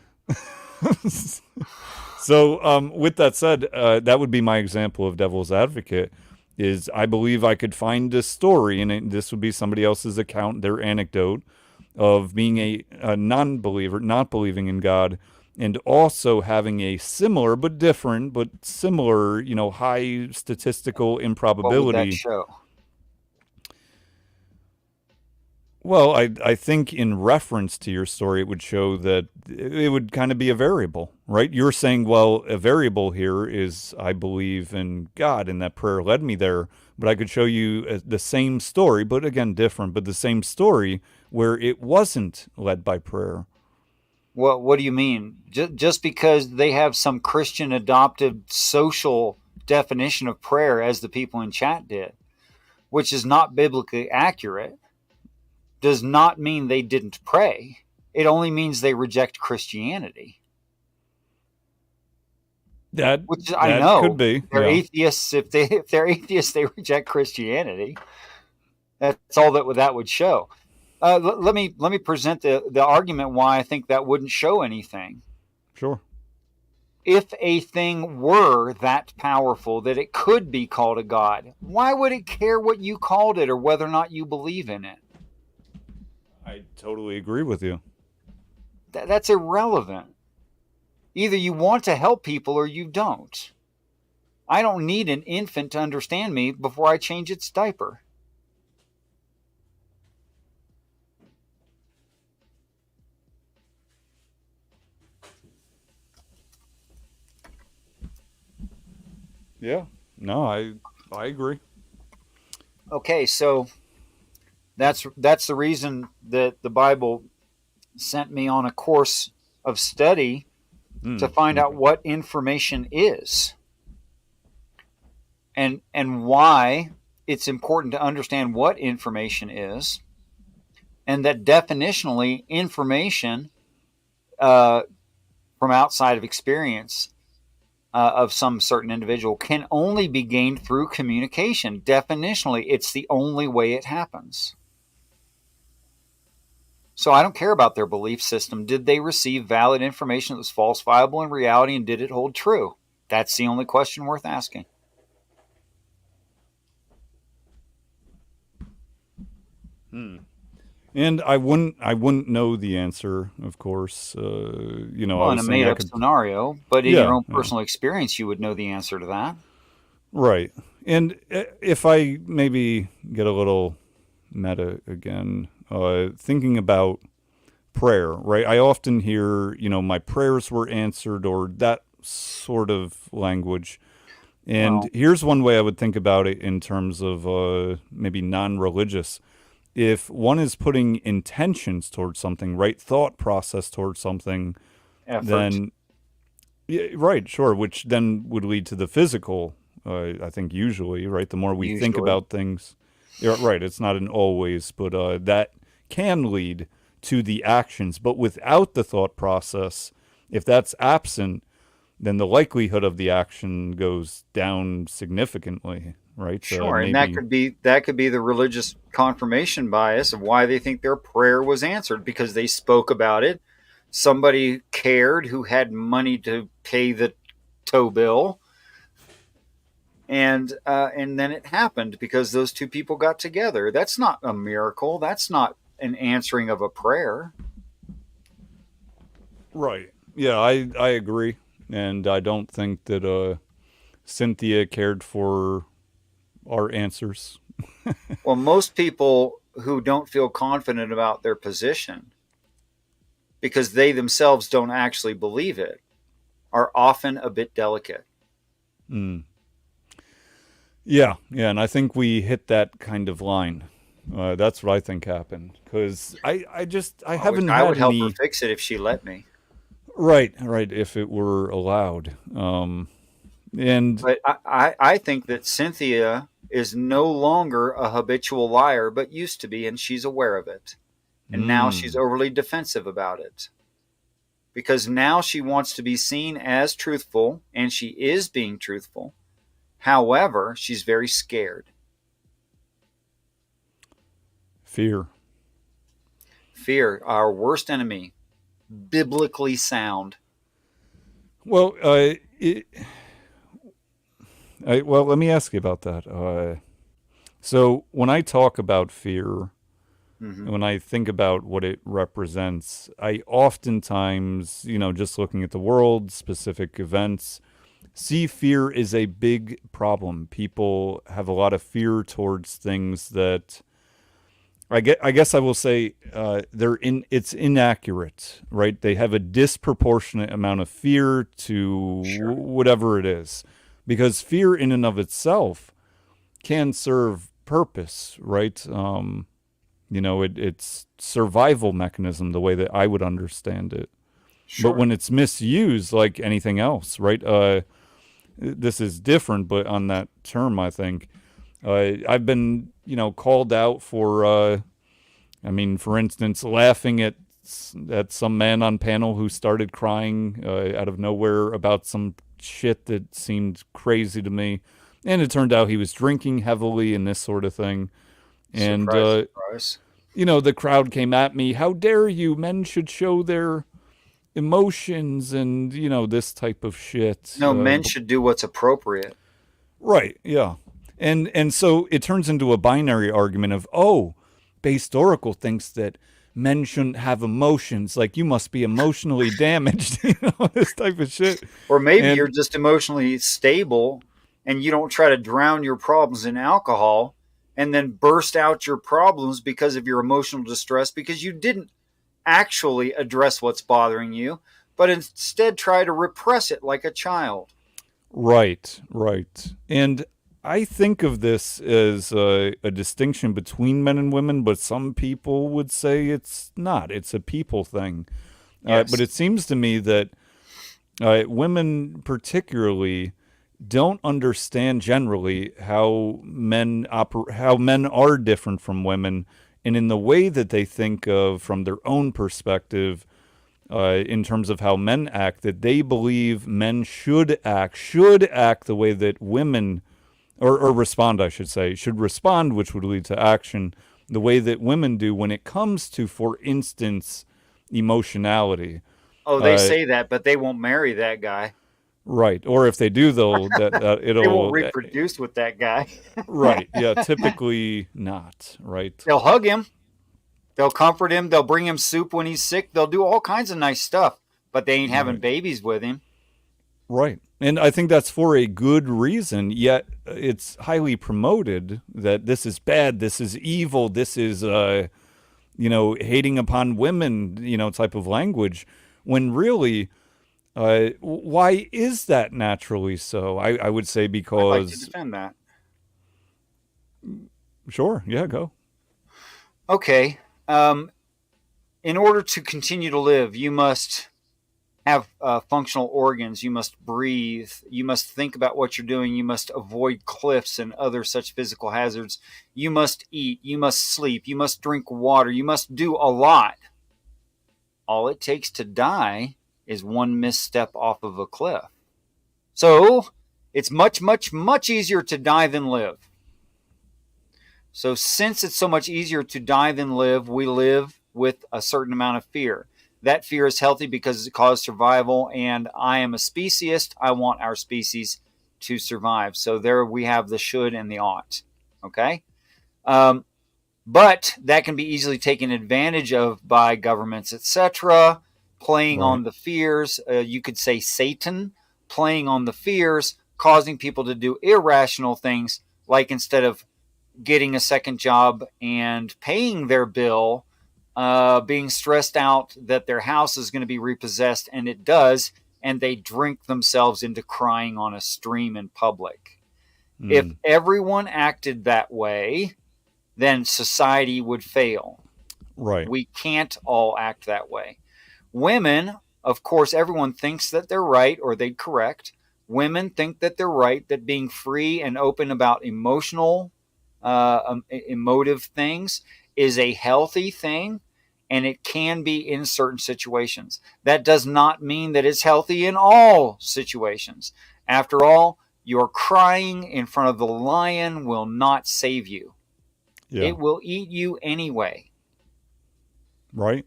So, with that said, that would be my example of devil's advocate, is I believe I could find a story, and this would be somebody else's account, their anecdote, of being a non-believer, not believing in God, and also having a similar, but different, but similar, high statistical improbability. What would that show? Well, I think in reference to your story, it would show that it would kind of be a variable, right? You're saying, well, a variable here is I believe in God and that prayer led me there. But I could show you the same story, but again, different, but the same story where it wasn't led by prayer. What do you mean? Just because they have some Christian adopted social definition of prayer, as the people in chat did, which is not biblically accurate, does not mean they didn't pray. It only means they reject Christianity. Which I know could be. They're atheists. If they're atheists, they reject Christianity. That's all that would show. Let me present the argument why I think that wouldn't show anything. Sure. If a thing were that powerful that it could be called a god, why would it care what you called it or whether or not you believe in it? I totally agree with you. That's irrelevant. Either you want to help people or you don't. I don't need an infant to understand me before I change its diaper. Yeah. No, I agree. Okay, so that's the reason that the Bible sent me on a course of study to find out what information is. and why it's important to understand what information is, and that definitionally information from outside of experience of some certain individual can only be gained through communication. Definitionally, it's the only way it happens. So I don't care about their belief system. Did they receive valid information that was falsifiable in reality, and did it hold true? That's the only question worth asking. And I wouldn't know the answer, of course. You know, Well, I in was a saying made-up scenario, but in Yeah, your own yeah. personal experience, you would know the answer to that. Right. And if I maybe get a little meta again, thinking about prayer, right? I often hear, you know, my prayers were answered, or that sort of language. And Well, here's one way I would think about it in terms of maybe non-religious. If one is putting intentions towards something, right, thought process towards something, effort. then, yeah, right, sure, which then would lead to the physical, I think usually, right? The more we think Usually. about things, yeah, right, it's not an always, but that can lead to the actions. But without the thought process, if that's absent, then the likelihood of the action goes down significantly, right? Sure, and Maybe, that could be the religious confirmation bias of why they think their prayer was answered, because they spoke about it. Somebody cared who had money to pay the tow bill, and then it happened because those two people got together. That's not a miracle. That's not an answering of a prayer. right. Yeah, I agree. And I don't think that Cynthia cared for our answers. Well, most people who don't feel confident about their position because they themselves don't actually believe it are often a bit delicate. Mm. Yeah, and I think we hit that kind of line. That's what I think happened. Because I haven't I would had help her any. fix it if she let me. Right, if it were allowed. And But I think that Cynthia is no longer a habitual liar, but used to be, and she's aware of it. And now she's mm, overly defensive about it. Because now she wants to be seen as truthful, and she is being truthful. However, she's very scared. fear. Fear, our worst enemy, biblically sound. Well, well, let me ask you about that. So when I talk about fear, Hmm. when I think about what it represents, I oftentimes, you know, just looking at the world, specific events, see fear is a big problem. People have a lot of fear towards things that I guess I will say it's inaccurate, right? They have a disproportionate amount of fear to Sure. whatever it is, because fear in and of itself can serve purpose, right? You know, it's survival mechanism, the way that I would understand it. But Sure. when it's misused, like anything else, right? This is different, but on that term, I think I've been, you know, called out for, I mean, for instance, laughing at some man on panel who started crying out of nowhere about some shit that seemed crazy to me, and it turned out he was drinking heavily and this sort of thing. And Surprise, surprise. you know, the crowd came at me. How dare you? Men should show their emotions, and you know, this type of shit. No, men should do what's appropriate. Right, yeah. And so it turns into a binary argument of, oh, based Oracle thinks that men shouldn't have emotions, like you must be emotionally damaged, you know, this type of shit. Or maybe And you're just emotionally stable and you don't try to drown your problems in alcohol and then burst out your problems because of your emotional distress because you didn't actually address what's bothering you, but instead try to repress it like a child. right. And I think of this as a distinction between men and women, but some people would say it's not. It's a people thing. Yes. But it seems to me that women particularly don't understand generally how men are different from women, and in the way that they think of from their own perspective, in terms of how men act, that they believe men should act the way that women, or respond, I should say, should respond, which would lead to action, the way that women do when it comes to, for instance, emotionality. Oh, they say that, but they won't marry that guy. Right. Or if they do, though, it'll... They won't reproduce with that guy. Right. Yeah, typically not, right? They'll hug him. They'll comfort him. They'll bring him soup when he's sick. They'll do all kinds of nice stuff, but they ain't having babies with him. Right. And I think that's for a good reason, yet it's highly promoted that this is bad, this is evil, this is, hating upon women, type of language, when really, why is that naturally so? I would say because... I'd like to defend that. Sure. Yeah, go. Okay. In order to continue to live, you must have functional organs. You must breathe. You must think about what you're doing. You must avoid cliffs and other such physical hazards. You must eat. You must sleep. You must drink water. You must do a lot. All it takes to die is one misstep off of a cliff. So it's much, much, much easier to die than live. So since it's so much easier to die than live, we live with a certain amount of fear. That fear is healthy because it causes survival, and I am a speciesist. I want our species to survive. So there we have the should and the ought. Okay? But that can be easily taken advantage of by governments, etc., playing on the fears. You could say Satan, playing on the fears, causing people to do irrational things, like instead of getting a second job and paying their bill, being stressed out that their house is going to be repossessed, and it does, and they drink themselves into crying on a stream in public. If everyone acted that way, then society would fail. Right. We can't all act that way. Women, of course, everyone thinks that they're right, or they'd correct. Women think that they're right, that being free and open about emotive things is a healthy thing, and it can be in certain situations. That does not mean that it's healthy in all situations. After all, your crying in front of the lion will not save you. Yeah. It will eat you anyway. Right.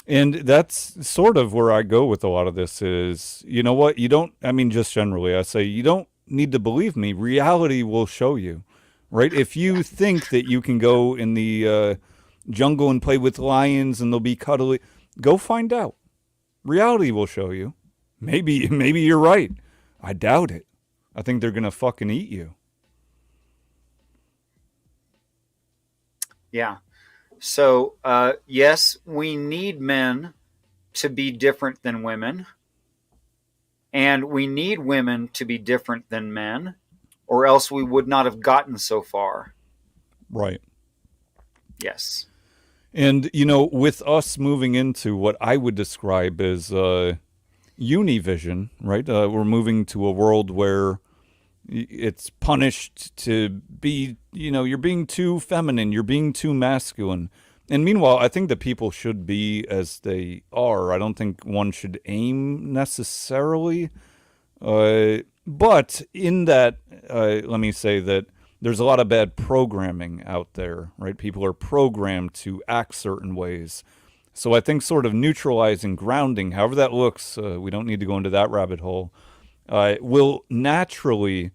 And that's sort of where I go with a lot of this is, you know what? Just generally, I say, you don't need to believe me. Reality will show you. Right? If you think that you can go in the jungle and play with lions and they'll be cuddly, go find out. Reality will show you. Maybe you're right. I doubt it. I think they're going to fucking eat you. Yeah. So, yes, we need men to be different than women. And we need women to be different than men, or else we would not have gotten so far. Right. Yes. And, with us moving into what I would describe as univision, right? We're moving to a world where it's punished to be, you're being too feminine, you're being too masculine. And meanwhile, I think that people should be as they are. I don't think one should aim necessarily. But in that, let me say that there's a lot of bad programming out there, right? People are programmed to act certain ways. So I think sort of neutralizing, grounding, however that looks, we don't need to go into that rabbit hole, will naturally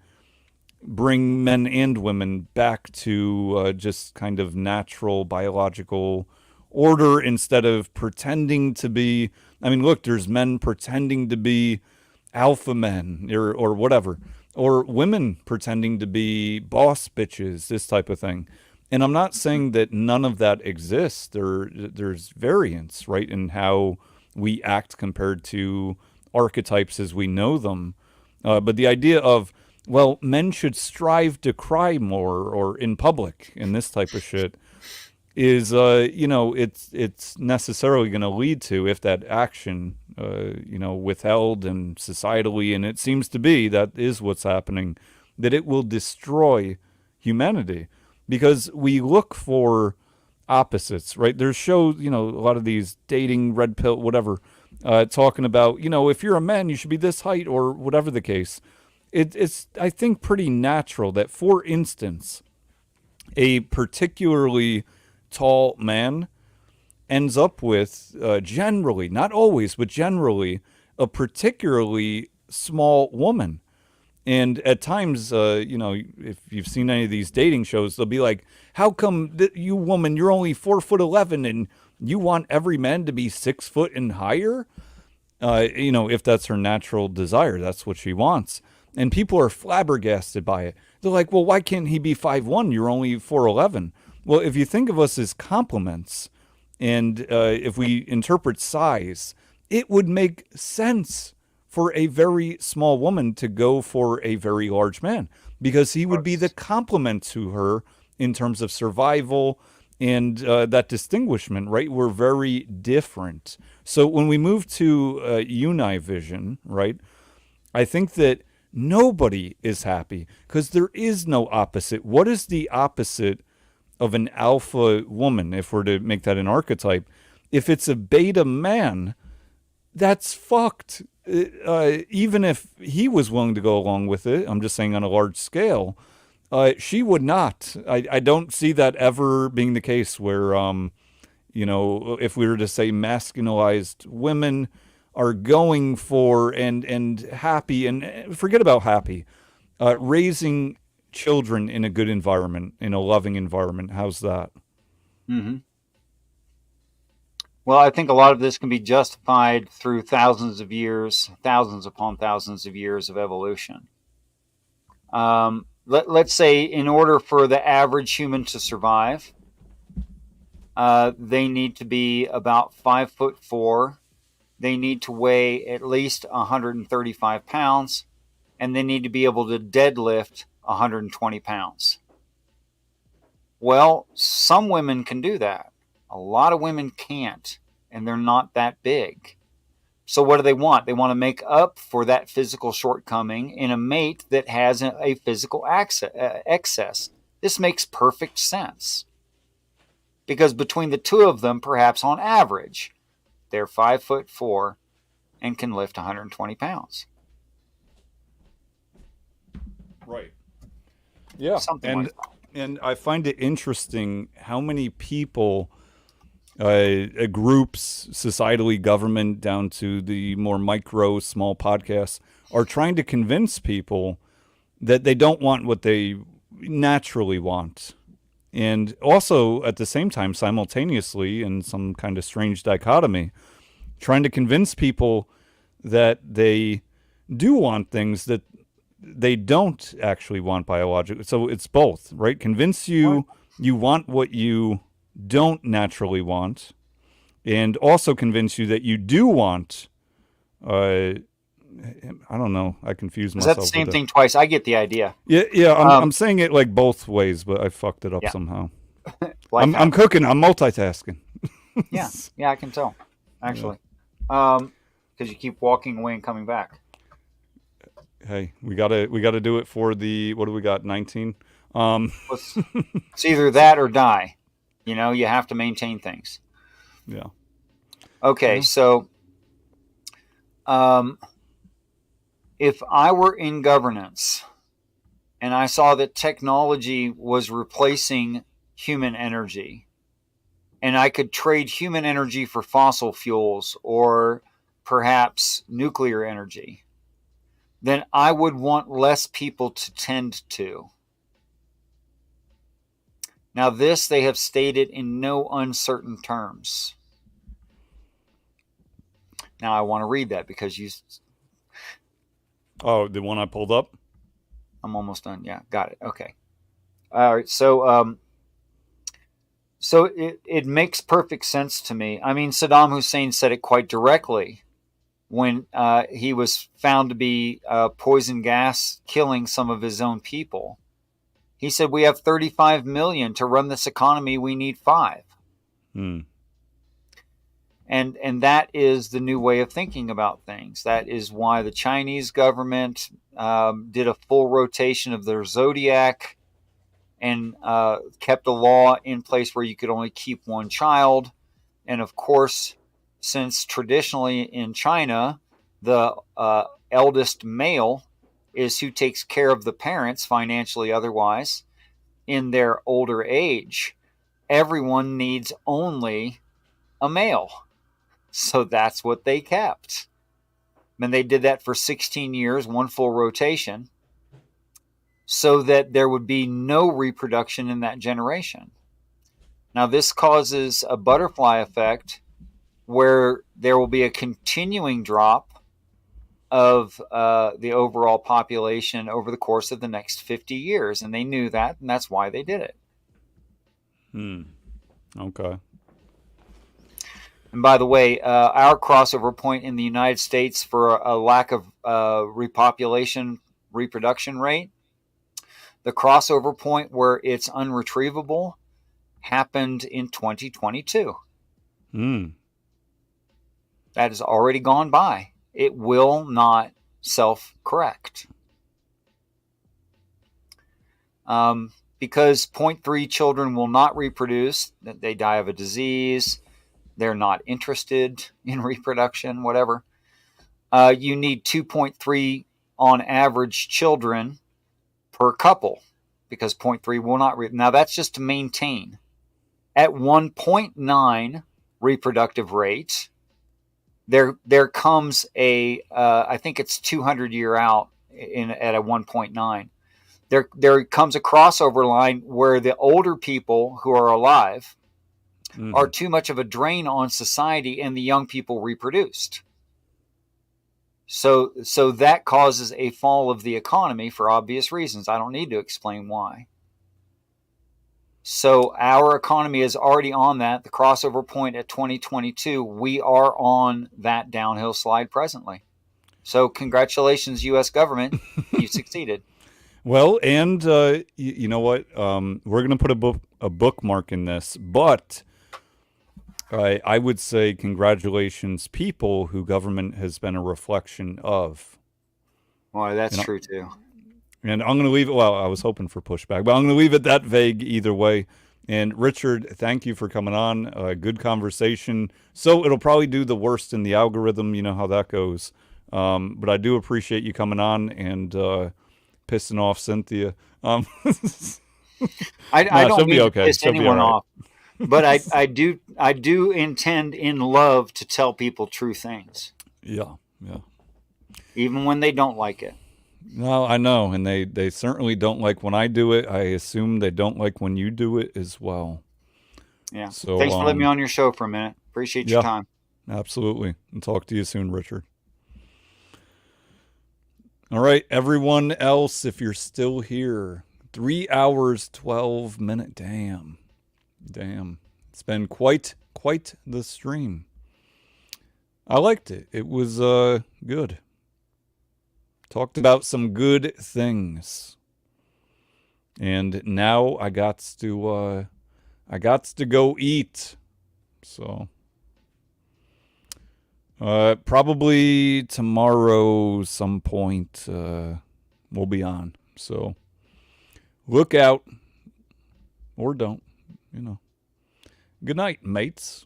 bring men and women back to just kind of natural biological order instead of pretending to be. Look, there's men pretending to be alpha men or whatever, or women pretending to be boss bitches, this type of thing. And I'm not saying that none of that exists. There's variance, right, in how we act compared to archetypes as we know them. But the idea of, well, men should strive to cry more or in public and this type of shit is, it's necessarily going to lead to, if that action withheld and societally, and it seems to be that is what's happening, that it will destroy humanity because we look for opposites, right? There's shows, a lot of these dating, red pill, whatever, talking about, if you're a man, you should be this height or whatever the case. It's, I think, pretty natural that, for instance, a particularly tall man ends up with, generally, not always, but generally, a particularly small woman. And at times, if you've seen any of these dating shows, they'll be like, how come you woman, you're only 4'11" and you want every man to be 6 foot and higher? If that's her natural desire, that's what she wants. And people are flabbergasted by it. They're like, well, why can't he be 5'1"? You're only 4'11". Well, if you think of us as complements, and if we interpret size, it would make sense for a very small woman to go for a very large man, because he would be the complement to her in terms of survival and that distinguishment, right? We're very different. So when we move to Univision, right, I think that nobody is happy because there is no opposite. What is the opposite of an alpha woman, if we're to make that an archetype? If it's a beta man, that's fucked. Even if he was willing to go along with it, I'm just saying on a large scale, she would not. I don't see that ever being the case where, if we were to say masculinized women are going for and happy, and forget about happy, raising children in a good environment, in a loving environment. How's that? Mm-hmm. Well, I think a lot of this can be justified through thousands upon thousands of years of evolution. Let's say in order for the average human to survive, they need to be about 5'4". They need to weigh at least 135 pounds, and they need to be able to deadlift 120 pounds. Well, some women can do that. A lot of women can't, and they're not that big. So what do they want? They want to make up for that physical shortcoming in a mate that has a physical excess. This makes perfect sense. Because between the two of them, perhaps on average, they're 5'4" and can lift 120 pounds. Right. Yeah. Something like that. And I find it interesting how many people, groups, societally, government, down to the more micro, small podcasts, are trying to convince people that they don't want what they naturally want. And also, at the same time, simultaneously, in some kind of strange dichotomy, trying to convince people that they do want things that they don't actually want biologically. So it's both, right? Convince you want what you don't naturally want, and also convince you that you do want. I don't know. I confuse myself. Is that the same thing twice? I get the idea. Yeah. I'm saying it like both ways, but I fucked it up somehow. I'm cooking. I'm multitasking. Yeah, I can tell. Actually, because you keep walking away and coming back. Hey, we gotta do it for the, what do we got? 19. It's either that or die. You have to maintain things. Yeah. Okay, so if I were in governance and I saw that technology was replacing human energy, and I could trade human energy for fossil fuels or perhaps nuclear energy, then I would want less people to tend to. Now, this they have stated in no uncertain terms. Now, I want to read that because you... Oh, the one I pulled up? I'm almost done. Yeah, got it. Okay. All right. So it makes perfect sense to me. I mean, Saddam Hussein said it quite directly when he was found to be poison gas killing some of his own people. He said, we have 35 million to run this economy. We need 5. And that is the new way of thinking about things. That is why the Chinese government did a full rotation of their zodiac and kept a law in place where you could only keep one child. And of course, since traditionally in China, the eldest male is who takes care of the parents, financially, otherwise, in their older age, everyone needs only a male. So that's what they kept. And they did that for 16 years, one full rotation, so that there would be no reproduction in that generation. Now, this causes a butterfly effect where there will be a continuing drop of the overall population over the course of the next 50 years. And they knew that, and that's why they did it. Okay. And by the way, our crossover point in the United States for a lack of reproduction rate, the crossover point where it's unretrievable happened in 2022. That has already gone by. It will not self-correct. Because 0.3 children will not reproduce, they die of a disease, they're not interested in reproduction, whatever. You need 2.3 on average children per couple, because 0.3 will not. Now that's just to maintain. At 1.9 reproductive rate, there comes a I think it's 200 year out at a 1.9. There comes a crossover line where the older people who are alive are too much of a drain on society, and the young people reproduced. So that causes a fall of the economy for obvious reasons. I don't need to explain why. So our economy is already on that. The crossover point at 2022, we are on that downhill slide presently. So congratulations, U.S. government. You succeeded. Well, and you know what? We're going to put a bookmark in this, but I would say congratulations, people who government has been a reflection of. Well, that's true too. And I'm going to leave it. Well, I was hoping for pushback, but I'm going to leave it that vague either way. And Richard, thank you for coming on. Good conversation. So it'll probably do the worst in the algorithm. You know how that goes. But I do appreciate you coming on and pissing off Cynthia. I don't mean to piss anyone off. But I do intend in love to tell people true things. Yeah. Even when they don't like it. No, I know, and they certainly don't like when I do it. I assume they don't like when you do it as well. Yeah. So, thanks for letting me on your show for a minute. Appreciate your time. Absolutely. And talk to you soon, Richard. All right, everyone else, if you're still here, 3 hours, 12 minutes. Damn. It's been quite the stream. I liked it. It was good. Talked about some good things. And now I got to go eat. So probably tomorrow some point we'll be on. So look out or don't, you know. Good night, mates.